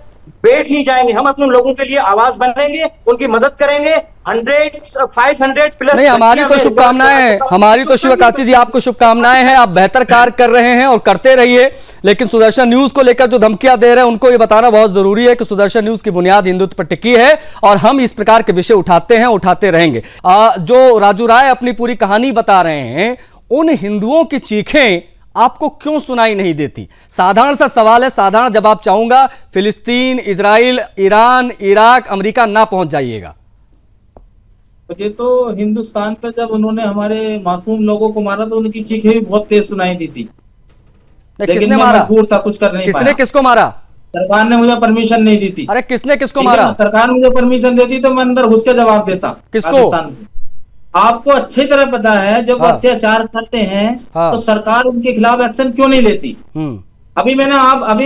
[SPEAKER 6] बैठ नहीं जाएंगे। हम अपने लोगों के लिए आवाज बनेंगे, उनकी मदद करेंगे। 500 प्लस
[SPEAKER 1] नहीं, हमारी तो शुभकामनाएं, हमारी तो शिवा काची जी आपको शुभकामनाएं हैं, आप बेहतर कार्य कर रहे हैं और करते रहिए। लेकिन सुदर्शन न्यूज को लेकर जो धमकियां दे रहे हैं, उनको ये बताना बहुत जरूरी है कि सुदर्शन न्यूज की बुनियाद हिंदुत्व पर टिकी है और हम इस प्रकार के विषय उठाते हैं, उठाते रहेंगे। जो राजू राय अपनी पूरी कहानी बता रहे हैं, उन हिंदुओं की चीखें आपको क्यों सुनाई नहीं देती? साधारण सा सवाल है, साधारण जवाब चाहूंगा। फिलिस्तीन, इजराइल, ईरान, इराक, अमेरिका ना पहुंच जाइएगा।
[SPEAKER 8] मुझे तो हिंदुस्तान पे जब उन्होंने हमारे मासूम लोगों को मारा तो उनकी चीखें भी बहुत तेज सुनाई दी थी।
[SPEAKER 1] किसने मारा?
[SPEAKER 8] मजबूर था, कुछ कर नहीं पाया।
[SPEAKER 1] किसने किसको मारा?
[SPEAKER 8] सरकार ने मुझे परमिशन नहीं दी थी।
[SPEAKER 1] अरे किसने किसको मारा?
[SPEAKER 8] सरकार मुझे परमिशन देती तो मैं अंदर घुस के जवाब देता।
[SPEAKER 1] किसको?
[SPEAKER 8] आपको अच्छी तरह पता है, जब अत्याचार करते हैं तो सरकार उनके खिलाफ एक्शन क्यों नहीं लेती? अभी मैंने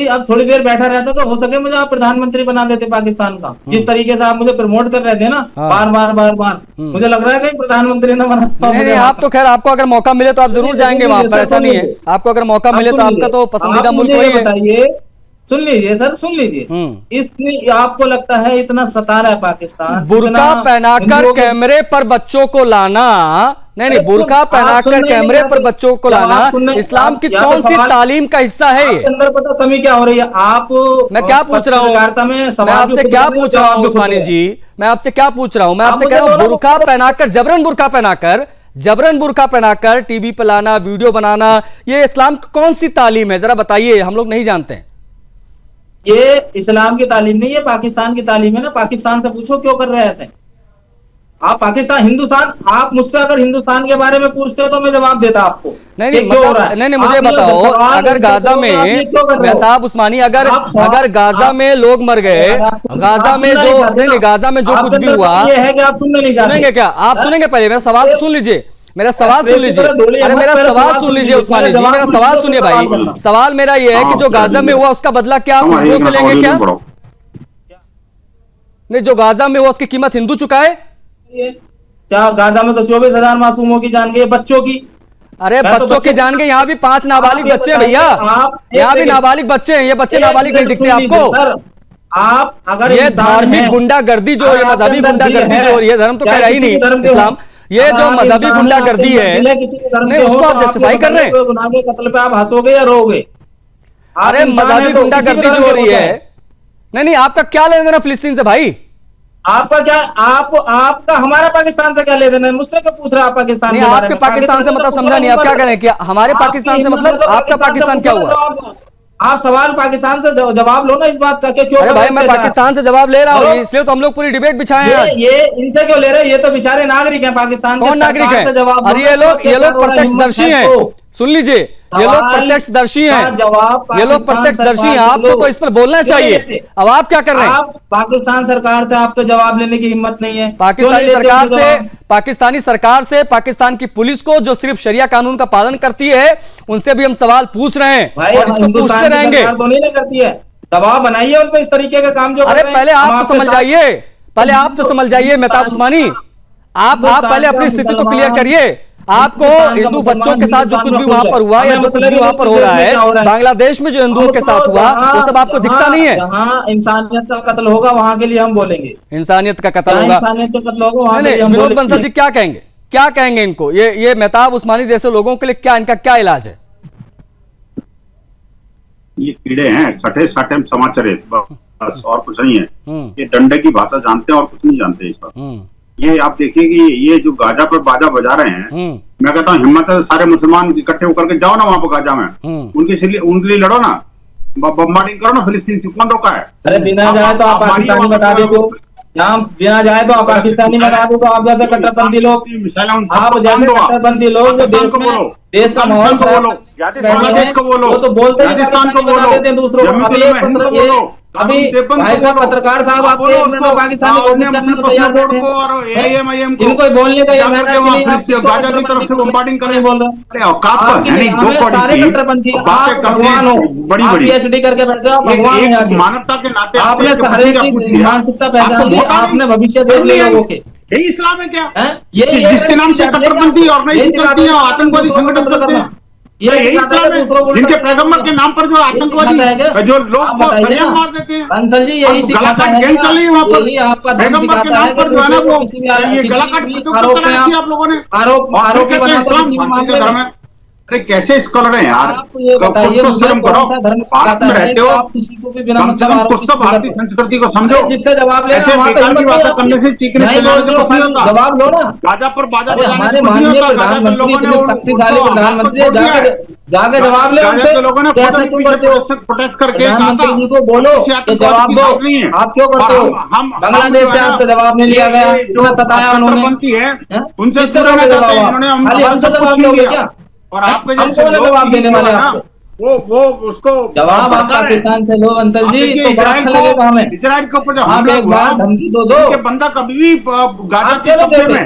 [SPEAKER 8] अब थोड़ी देर बैठा रहता तो हो सके मुझे आप प्रधानमंत्री बना देते पाकिस्तान का। जिस तरीके से आप मुझे प्रमोट कर रहे थे ना, बार बार मुझे लग रहा है कहीं प्रधानमंत्री ना बना।
[SPEAKER 1] नहीं, आप तो खैर, आपको अगर मौका मिले तो आप जरूर जाएंगे वहां पर, ऐसा नहीं है। आपको अगर मौका मिले तो आपका तो पसंदीदा मुल्क वही है।
[SPEAKER 8] बताइए, सुन लीजिए सर, सुन लीजिए, इसलिए आपको लगता है इतना सता रहा है पाकिस्तान?
[SPEAKER 1] बुर्का पहनाकर कैमरे पर बच्चों को लाना, नहीं, बुर्का पहनाकर कैमरे पर बच्चों को लाना इस्लाम की कौन सी तालीम का हिस्सा है?
[SPEAKER 8] अंदर पता कमी क्या हो रही है? आप,
[SPEAKER 1] मैं क्या पूछ रहा हूँ, मैं आपसे क्या पूछ रहा हूँ उस्मानी जी, मैं आपसे क्या पूछ रहा हूँ? मैं आपसे कह रहा हूँ, बुर्का पहनाकर, जबरन बुर्का पहनाकर टीवी पर लाना, वीडियो बनाना, ये इस्लाम की कौन सी तालीम है? जरा बताइए, हम लोग नहीं जानते हैं।
[SPEAKER 8] ये इस्लाम की तालीम नहीं है, पाकिस्तान की तालीम है ना। पाकिस्तान से पूछो क्यों कर रहे हैं ऐसे। आप पाकिस्तान, हिंदुस्तान, आप मुझसे अगर हिंदुस्तान के बारे में पूछते हो तो मैं जवाब देता आपको।
[SPEAKER 1] नहीं, मुझे बताओ, अगर गाजा में, मेहताब उस्मानी, अगर गाजा में लोग मर गए, गाजा में जो कुछ भी हुआ,
[SPEAKER 8] ये है कि आप सुनने नहीं जाते।
[SPEAKER 1] सुनेंगे क्या? आप सुनेंगे? पहले मेरा सवाल सुन लीजिए, मेरा सवाल सुन लीजिए, अरे मेरा सवाल सुन लीजिए उस्मानी जी, मेरा सवाल सुनिए भाई। सवाल मेरा ये है कि जो गाजा में हुआ उसका बदला क्या आप हिंदुओं से लेंगे क्या? नहीं, जो गाजा में हुआ उसकी कीमत हिंदू चुकाए?
[SPEAKER 8] क्या गाजा में तो 24,000 मासूमों की जान गई, बच्चों की।
[SPEAKER 1] अरे बच्चों की जान गई, यहाँ भी 5 नाबालिग बच्चे हैं भैया, यहाँ भी नाबालिग बच्चे हैं। ये बच्चे नाबालिग नहीं दिखते आपको?
[SPEAKER 8] आप अगर
[SPEAKER 1] ये धार्मिक गुंडागर्दी जो, ये मजहबी गुंडागर्दी जो, ये धर्म तो कह रहा ही नहीं इस्लाम, ये जो मजहबी गुंडागर्दी है, नहीं उसको आप जस्टिफाई कर रहे हैं।
[SPEAKER 8] कत्ल पे आप हंसोगे या रोगे?
[SPEAKER 1] अरे मजहबी गुंडागर्दी जो हो रही है, नहीं आपका क्या लेना देना फिलिस्तीन से भाई?
[SPEAKER 8] आपका क्या, आपका हमारा पाकिस्तान से क्या ले देना है? मुझसे क्यों पूछ रहे आप पाकिस्तान
[SPEAKER 1] नहीं, आपके पाकिस्तान से मतलब समझा नहीं, आप क्या करें कि हमारे पाकिस्तान से मतलब आपका पाकिस्तान क्या हुआ?
[SPEAKER 8] आप सवाल पाकिस्तान से जवाब लो ना इस बात का, क्यों?
[SPEAKER 1] अरे भाई मैं पाकिस्तान से जवाब ले रहा हूँ, इसलिए तो हम लोग पूरी डिबेट बिछाए हैं आज।
[SPEAKER 8] ये इनसे क्यों ले रहे हैं? ये तो बेचारे नागरिक हैं पाकिस्तान के।
[SPEAKER 1] कौन नागरिक है? अरे ये लोग प्रत्यक्षदर्शी हैं, सुन लीजिए, ये लोग प्रत्यक्षदर्शी हैं, ये लोग प्रत्यक्षदर्शी हैं। आपको तो इस पर बोलना चाहिए। अब आप क्या कर रहे हैं?
[SPEAKER 8] आप पाकिस्तान सरकार से आपको जवाब लेने की हिम्मत नहीं है।
[SPEAKER 1] पाकिस्तानी सरकार से, पाकिस्तान की पुलिस को जो सिर्फ शरिया कानून का पालन करती है, उनसे भी हम सवाल पूछ रहे हैं और इसको पूछते रहेंगे।
[SPEAKER 8] तो नहीं करती है, दबाव बनाइए उन पे इस तरीके का काम जो।
[SPEAKER 1] अरे पहले आप तो समझ जाइए, पहले आप तो समझ जाइए मेहताब उस्मानी, आप पहले अपनी स्थिति तो क्लियर करिए। आपको हिंदू बच्चों के साथ जो कुछ भी वहां पर हुआ या जो कुछ भी वहां पर हो रहा है, बांग्लादेश में जो हिंदुओं के साथ हुआ, वो सब आपको दिखता नहीं है?
[SPEAKER 8] जहाँ इंसानियत का कत्ल होगा वहां के लिए हम बोलेंगे।
[SPEAKER 1] इंसानियत का कत्ल होगा,
[SPEAKER 8] इंसानियत का कत्ल होगा वहां।
[SPEAKER 1] विनोद बंसल जी क्या कहेंगे, क्या कहेंगे इनको? ये मेहताब उस्मानी जैसे लोगों के लिए क्या, इनका क्या इलाज है?
[SPEAKER 7] ये कीड़े हैं, सटे सटे समाचार बस, और कुछ नहीं है। ये डंडे की भाषा जानते हैं और कुछ नहीं जानते इस पर। ये आप देखिए कि ये जो गाजा पर बाजा बजा रहे हैं, मैं कहता हूँ हिम्मत है सारे मुसलमान इकट्ठे होकर के जाओ ना वहां पर गाजा में, उनके लिए लड़ो ना, बम्बार्डिंग करो ना फिलिस्तीन से, कौन रोका है?
[SPEAKER 8] अरे बिना जाए तो आप पाकिस्तानी बता दे दो, यहाँ बिना जाए तो आप पाकिस्तानी बता दो। तो आप जैसे कट्टरपंथी लोग, आप जैसे कट्टरपंथी लोग जो देश का माहौल
[SPEAKER 7] बांग्लादेश को बोलो,
[SPEAKER 8] तो बोलते
[SPEAKER 7] राजस्थान को बोलो,
[SPEAKER 8] दूसरों को। अभी भाई साहब पत्रकार साहब आपको पाकिस्तानी इनको बोलने का
[SPEAKER 7] गाजा की तरफ से बम्बार्डिंग करने बोल रहे हैं।
[SPEAKER 8] सारे कट्टरपंथी आप भगवान हो,
[SPEAKER 7] बड़ी
[SPEAKER 8] PhD करके बैठे हो, भगवान
[SPEAKER 7] मानवता के नाते
[SPEAKER 8] आपने हर एक की मानसिकता पहचान ली, आपने भविष्य देख लिया लोगों के।
[SPEAKER 7] यही इस्लाम है क्या? ये जिसके नाम से कट्टरपंथी ऑर्गेनाइज करती है, आतंकवादी संगठन करते हैं, यही इस्लाम है? जिनके पैगंबर के नाम पर जो आतंकवादी जो लोग मार देते हैं,
[SPEAKER 8] बंसल जी यही सिखाता है,
[SPEAKER 7] गैंग चल रही है वहाँ पर,
[SPEAKER 8] आपका
[SPEAKER 7] पैगंबर के नाम पर जो है ना वो ये गला काट आप लोगों ने आरोप धर्म है। अरे कैसे स्कॉलर है यार, शर्म करो, भारत में रहते हो, कम से कम कुछ तो भारतीय संस्कृति को समझो।
[SPEAKER 8] जिससे जवाब ले
[SPEAKER 7] ऐसे बेकार की बातें करने से चीखने
[SPEAKER 8] जवाब लो ना।
[SPEAKER 7] गाजा पर बाजा
[SPEAKER 8] हमारे माननीय प्रधानमंत्री शक्तिशाली प्रधानमंत्री जाके जवाब ले उनसे, कैसे क्यों करते हो?
[SPEAKER 7] प्रोटेस्ट करके
[SPEAKER 8] प्रधानमंत्री जी को बोलो कि जवाब दो, आप क्यों करते हो? बांग्लादेश से आपसे जवाब नहीं लिया गया, क्यों बताया उन्होंने?
[SPEAKER 7] उनसे
[SPEAKER 8] हमसे जवाब लोगे क्या?
[SPEAKER 7] और आपके
[SPEAKER 8] जवाब देने वाले आपको
[SPEAKER 7] वो उसको
[SPEAKER 8] जवाब आप पाकिस्तान से लो अंसल जी, तो बड़ा अच्छा लगेगा हमें।
[SPEAKER 7] इजराइल के ऊपर
[SPEAKER 8] आप एक बार धमकी दो
[SPEAKER 7] बंदा कभी भी गाजा के कब्जे में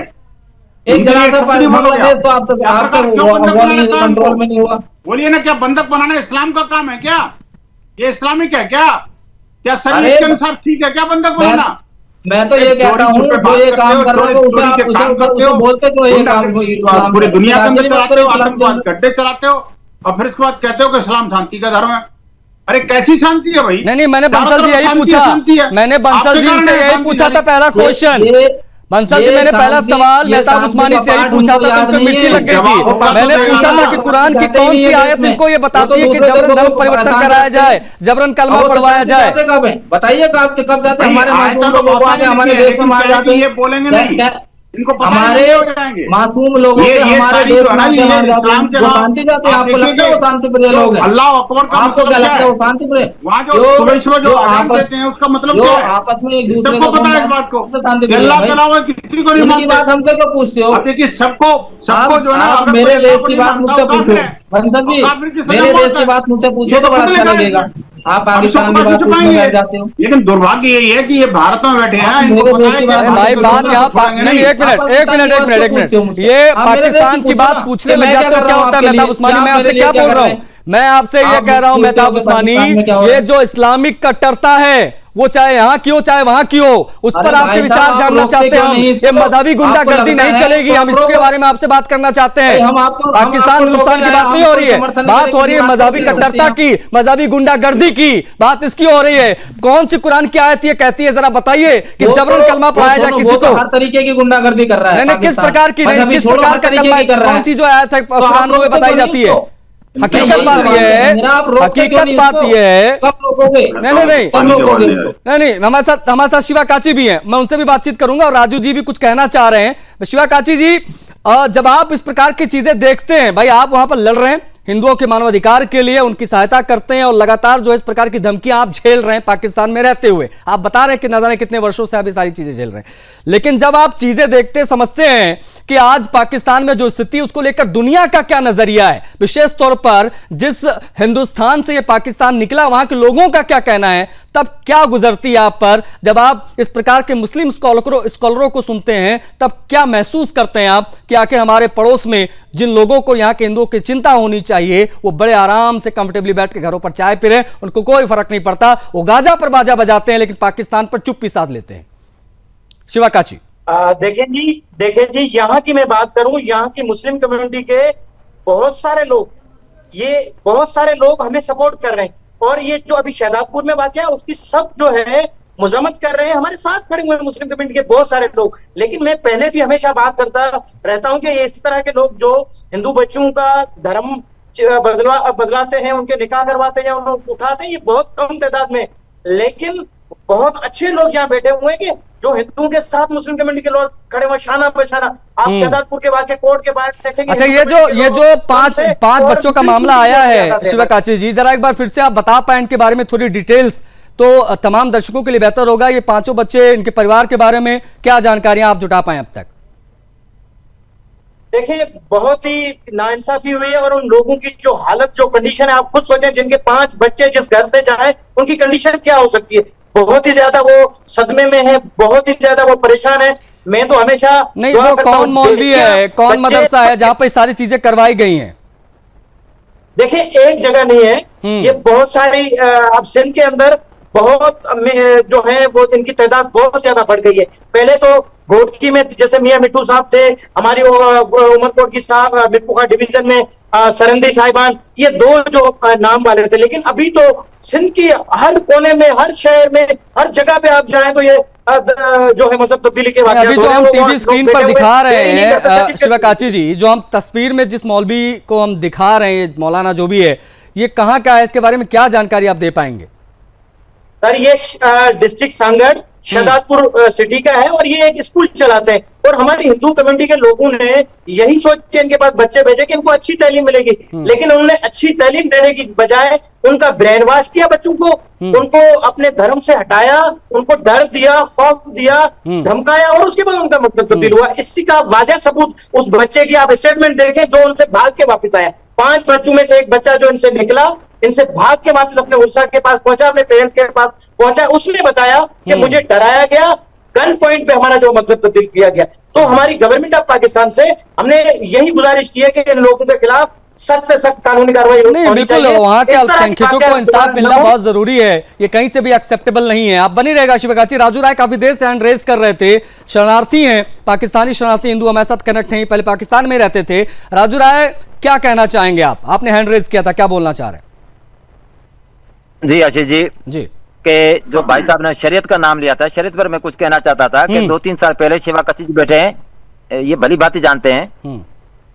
[SPEAKER 8] एक जगह से बांग्लादेश तो आपसे कंट्रोल में नहीं हुआ।
[SPEAKER 7] बोलिए ना, क्या बंधक बनाना इस्लाम का काम है क्या? ये इस्लामिक है क्या? क्या शरीयत के अनुसार ठीक है क्या बंधक बनाना?
[SPEAKER 8] मैं तो ये कहता हूँ जो ये काम कर रहे हो उसे बोलते क्यों? ये काम
[SPEAKER 7] पूरी दुनिया के अंदर चलाते हो, आतंकवाद गड्ढे चलाते हो, और फिर इसके बाद कहते हो कि इस्लाम शांति का धर्म है। अरे कैसी शांति है भाई?
[SPEAKER 1] नहीं, मैंने बंसल जी यही पूछा, मैंने बंसल जी से यही पूछा था पहला क्वेश्चन। बंसल जी मैंने पहला सवाल मेहताब उस्मानी से यही पूछा था, तो उनको मिर्ची लग गई थी। मैंने पूछा था कि कुरान की कौन सी आयत इनको ये बताती है कि जबरन धर्म परिवर्तन कराया जाए, जबरन कलमा पढ़वाया जाए?
[SPEAKER 8] बताइए कब जाते हमारे हमारे देश में मार जाते हैं?
[SPEAKER 7] ये बोलेंगे नहीं, इनको
[SPEAKER 8] हमारे मासूम लोगों के हमारे देश में शांति जाते हैं। आपको लगता है वो शांति प्रिय लोग हैं?
[SPEAKER 7] अल्लाह अकबर का
[SPEAKER 8] आपको क्या लगता है वो शांति प्रिय?
[SPEAKER 7] वहाँ जो आजान देते हैं उसका मतलब क्या है?
[SPEAKER 8] आपस में एक दूसरे
[SPEAKER 7] को पता है इस बात को,
[SPEAKER 8] शांति प्रिय
[SPEAKER 7] किसी को नहीं मानते।
[SPEAKER 8] बात हमसे क्यों पूछते हो?
[SPEAKER 7] देखिए सबको जो है ना,
[SPEAKER 8] मेरे देश की बात मुझसे पूछो बंसल जी, मेरे देश की बात मुझसे पूछो तो बड़ा अच्छा लगेगा। आप पाकिस्तान की बात पूछने बैठ जाते हो।
[SPEAKER 7] लेकिन दुर्भाग्य यही है कि ये भारत में बैठे हैं, इनको पता है कि
[SPEAKER 1] अरे भाई बात यहाँ नहीं, एक मिनट, ये पाकिस्तान की बात पूछने लग जाते हो क्या होता है मेहताब उस्मानी? मैं आपसे क्या बोल रहा हूँ, मैं आपसे ये कह रहा हूँ मेहताब उस्मानी, ये जो इस्लामिक कट्टरता है वो चाहे यहाँ की हो चाहे वहां की हो, उस पर आपके विचार जानना चाहते हैं हम। ये मजहबी गुंडागर्दी नहीं चलेगी, हम इसके बारे में आपसे बात करना चाहते हैं। पाकिस्तान हिंदुस्तान की बात नहीं हो रही है, बात हो रही है मजहबी कट्टरता की, मजहबी गुंडागर्दी की बात इसकी हो रही है। कौन सी कुरान की आयत ये कहती है, जरा बताइए कि जबरन कलमा पढ़ाया जाए किसी को?
[SPEAKER 8] हर तरीके की गुंडागर्दी कर रहा है।
[SPEAKER 1] नहीं, किस प्रकार की, किस प्रकार का कलमा, कौन सी जो आयत है कुरान में बताई जाती है? हकीकत बात यह है, हकीकत बात यह है। नहीं, हमारे साथ शिवा काची भी हैं, मैं उनसे भी बातचीत करूंगा और राजू जी भी कुछ कहना चाह रहे हैं। शिवा काची जी, जब आप इस प्रकार की चीजें देखते हैं, भाई आप वहां पर लड़ रहे हैं हिंदुओं के मानवाधिकार के लिए, उनकी सहायता करते हैं और लगातार जो इस प्रकार की धमकियां आप झेल रहे हैं पाकिस्तान में रहते हुए, आप बता रहे हैं कि न जाने कितने वर्षों से आप ये सारी चीजें झेल रहे हैं, लेकिन जब आप चीजें देखते समझते हैं कि आज पाकिस्तान में जो स्थिति उसको लेकर दुनिया का क्या नजरिया है, विशेष तौर पर जिस हिंदुस्तान से ये पाकिस्तान निकला वहां के लोगों का क्या कहना है, तब क्या गुजरती है आप पर? जब आप इस प्रकार के मुस्लिम स्कॉलरों को सुनते हैं तब क्या महसूस करते हैं आप कि आखिर हमारे पड़ोस में जिन लोगों को यहाँ के हिंदुओं की चिंता होनी चाहिए वो बड़े आराम से कंफर्टेबली बैठ के घरों पर चाय पी रहे हैं, उनको कोई फर्क नहीं पड़ता, वो गाजा पर बाजा बजाते हैं लेकिन पाकिस्तान पर चुप्पी साध लेते हैं। शिवा काची,
[SPEAKER 6] देखें जी, यहाँ की मैं बात करूं, यहाँ की मुस्लिम कम्युनिटी के बहुत सारे लोग हमें सपोर्ट कर रहे हैं, और ये जो अभी शहदादपुर में वाकया है उसकी सब जो है मुजम्मत कर रहे हैं, हमारे साथ खड़े हुए हैं मुस्लिम कम्युनिटी के बहुत सारे लोग। लेकिन मैं पहले भी हमेशा बात करता रहता हूं कि ये इस तरह के लोग जो हिंदू बच्चों का धर्म बदलाते हैं, उनके निकाह करवाते हैं, उनको उठाते हैं, ये बहुत कम तादाद में, लेकिन बहुत अच्छे लोग यहाँ बैठे हुए हैं कि जो हिंदुओं के साथ मुस्लिम कम्युनिटी के लोग खड़े हुए शाना बशाना। आप शहदादपुर के वाकये कोर्ट के बाहर देखेंगे।
[SPEAKER 1] अच्छा, ये जो पांच बच्चों का मामला आया है शिवा काची जी, जरा एक बार फिर से आप बता पाए इनके बारे में थोड़ी डिटेल्स, तो तमाम दर्शकों के लिए बेहतर होगा। ये पांचों बच्चे, इनके परिवार के बारे में क्या जानकारियां आप जुटा पाए अब तक?
[SPEAKER 6] देखिए, बहुत ही नाइंसाफी हुई है, और उन लोगों की जो हालत, जो कंडीशन है, आप खुद सोचें, जिनके 5 बच्चे जिस घर से जाए उनकी कंडीशन क्या हो सकती है। बहुत ही ज्यादा वो सदमे में है, बहुत ही ज्यादा वो परेशान है। मैं तो हमेशा
[SPEAKER 1] नहीं, वो कौन मौलवी है, कौन मदरसा है जहां पर सारी चीजें करवाई गई हैं?
[SPEAKER 6] देखिए, एक जगह नहीं है, ये बहुत सारी, अब सिंध के अंदर बहुत जो है वो इनकी तादाद बहुत ज्यादा बढ़ गई है। पहले तो घोटकी में जैसे मियां मिट्टू साहब थे, हमारी उमरकोट की साहब मिट्टूखा डिवीजन में सरंदी साहिबान, ये 2 जो नाम वाले थे, लेकिन अभी तो सिंध की हर कोने में, हर शहर में, हर जगह पे आप जाएं तो ये जो है मतलब तब्दीली के बाद
[SPEAKER 1] अभी जो हम टीवी स्क्रीन पर दिखा रहे हैं शिवा काची जी, जो हम तस्वीर में जिस मौलवी को हम दिखा रहे हैं, मौलाना जो भी है, ये कहाँ का है, इसके बारे में क्या जानकारी आप दे पाएंगे?
[SPEAKER 6] सर, ये डिस्ट्रिक्ट सांगड़ शहदादपुर सिटी का है, और ये एक स्कूल चलाते हैं, और हमारी हिंदू कम्युनिटी के लोगों ने यही सोच के इनके पास बच्चे भेजे कि इनको अच्छी तालीम मिलेगी, लेकिन उन्होंने अच्छी तालीम देने की बजाय उनका ब्रेन वॉश किया बच्चों को, उनको अपने धर्म से हटाया, उनको डर दिया, खौफ दिया, धमकाया, और उसके बाद उनका मतलब तब्दील हुआ। इसी का वाज़ेह सबूत उस बच्चे की आप स्टेटमेंट देखें जो उनसे भाग के वापस आया। 5 बच्चों में से एक बच्चा जो इनसे निकला, इनसे भाग के वापस अपने उर्सा के पास पहुंचा, अपने पेरेंट्स के पास पहुंचा, उसने बताया कि मुझे डराया गया, गन पॉइंट पे हमारा जो मतलब तब्दील किया गया। तो हमारी गवर्नमेंट ऑफ पाकिस्तान से हमने यही गुजारिश की है कि इन लोगों के खिलाफ सख्त से सख्त कानूनी कार्रवाई
[SPEAKER 1] नहीं, बिल्कुल वहां के अल्पसंख्यकों को इंसाफ मिलना बहुत जरूरी है, ये कहीं से भी एक्सेप्टेबल नहीं है। आप बनी रहेगा शिवा काची। राजू राय काफी देर से हैंड रेज कर रहे थे, शरणार्थी हैं, पाकिस्तानी शरणार्थी हिंदू हमारे साथ कनेक्ट हैं, पहले पाकिस्तान में रहते थे। राजू राय, क्या कहना चाहेंगे आप? आपने हैंड रेज किया था, क्या बोलना चाह रहे हैं?
[SPEAKER 9] जी आशीष जी के जो भाई साहब ने शरीयत का नाम लिया था, शरीयत पर मैं कुछ कहना चाहता था कि 2-3 साल पहले शिवा काची जी बैठे हैं, ये भली बात ही जानते हैं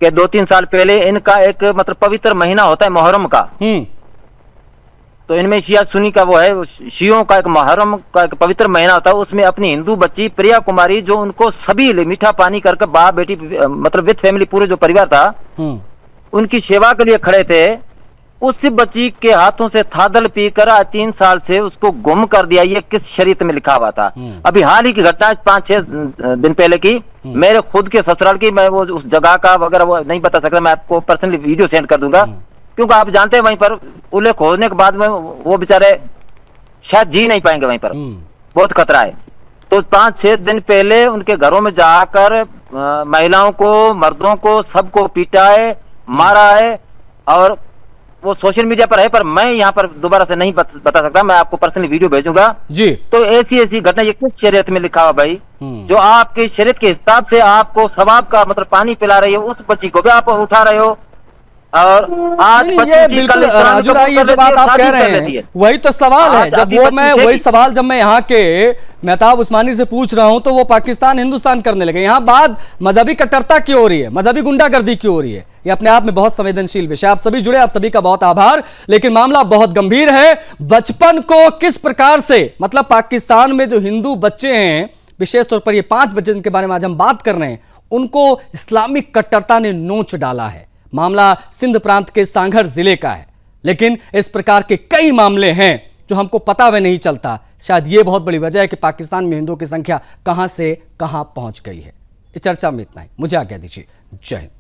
[SPEAKER 9] कि 2-3 साल पहले इनका एक मतलब पवित्र महीना होता है मुहर्रम का, तो इनमें शिया सुन्नी का वो है, शियों का एक मुहर्रम का एक पवित्र महीना होता है, उसमें अपनी हिंदू बच्ची प्रिया कुमारी जो उनको सभी मीठा पानी करके बाप बेटी मतलब विद फैमिली पूरे जो परिवार था उनकी सेवा के लिए खड़े थे, उस बच्ची के हाथों से थादल पीकर 3 साल से उसको गुम कर दिया। ये किस शरीयत में लिखा हुआ था? अभी हाल ही की घटना 5-6 दिन पहले की, मेरे खुद के ससुराल की, मैं वो उस जगह का वगैरह वो नहीं बता सकता, मैं आपको पर्सनली वीडियो सेंड कर दूंगा क्योंकि आप जानते हैं वहीं पर उन्हें खोजने के बाद में वो बेचारे शायद जी नहीं पाएंगे वहीं पर, बहुत खतरा है। तो 5-6 दिन पहले उनके घरों में जाकर महिलाओं को, मर्दों को, सबको पीटा है, मारा है, और वो सोशल मीडिया पर है, पर मैं यहाँ पर दोबारा से नहीं बता सकता। मैं आपको पर्सनली वीडियो भेजूंगा
[SPEAKER 1] जी।
[SPEAKER 9] तो ऐसी घटना, ये किस शरीयत में लिखा हुआ भाई, जो आपकी शरीयत के हिसाब से आपको सवाब का मतलब पानी पिला रही है, उस बच्ची को भी आप उठा रहे हो। और आज
[SPEAKER 1] ये बिल्कुल राजू राय, ये जो बात आप कह रहे हैं वही तो सवाल है। जब वो मैं वही सवाल जब मैं यहाँ के मेहताब उस्मानी से पूछ रहा हूं तो वो पाकिस्तान हिंदुस्तान करने लगे। यहाँ बात मजहबी कट्टरता क्यों हो रही है, मजहबी गुंडागर्दी क्यों हो रही है, ये अपने आप में बहुत संवेदनशील विषय। आप सभी जुड़े, आप सभी का बहुत आभार। लेकिन मामला बहुत गंभीर है। बचपन को किस प्रकार से, मतलब पाकिस्तान में जो हिंदू बच्चे हैं, विशेष तौर पर ये 5 बच्चे जिनके बारे में आज हम बात कर रहे हैं, उनको इस्लामिक कट्टरता ने नोच डाला है। मामला सिंध प्रांत के सांघर जिले का है, लेकिन इस प्रकार के कई मामले हैं जो हमको पता भी नहीं चलता। शायद ये बहुत बड़ी वजह है कि पाकिस्तान में हिंदुओं की संख्या कहां से कहां पहुंच गई है। इस चर्चा में इतना ही, मुझे आज्ञा दीजिए। जय हिंद।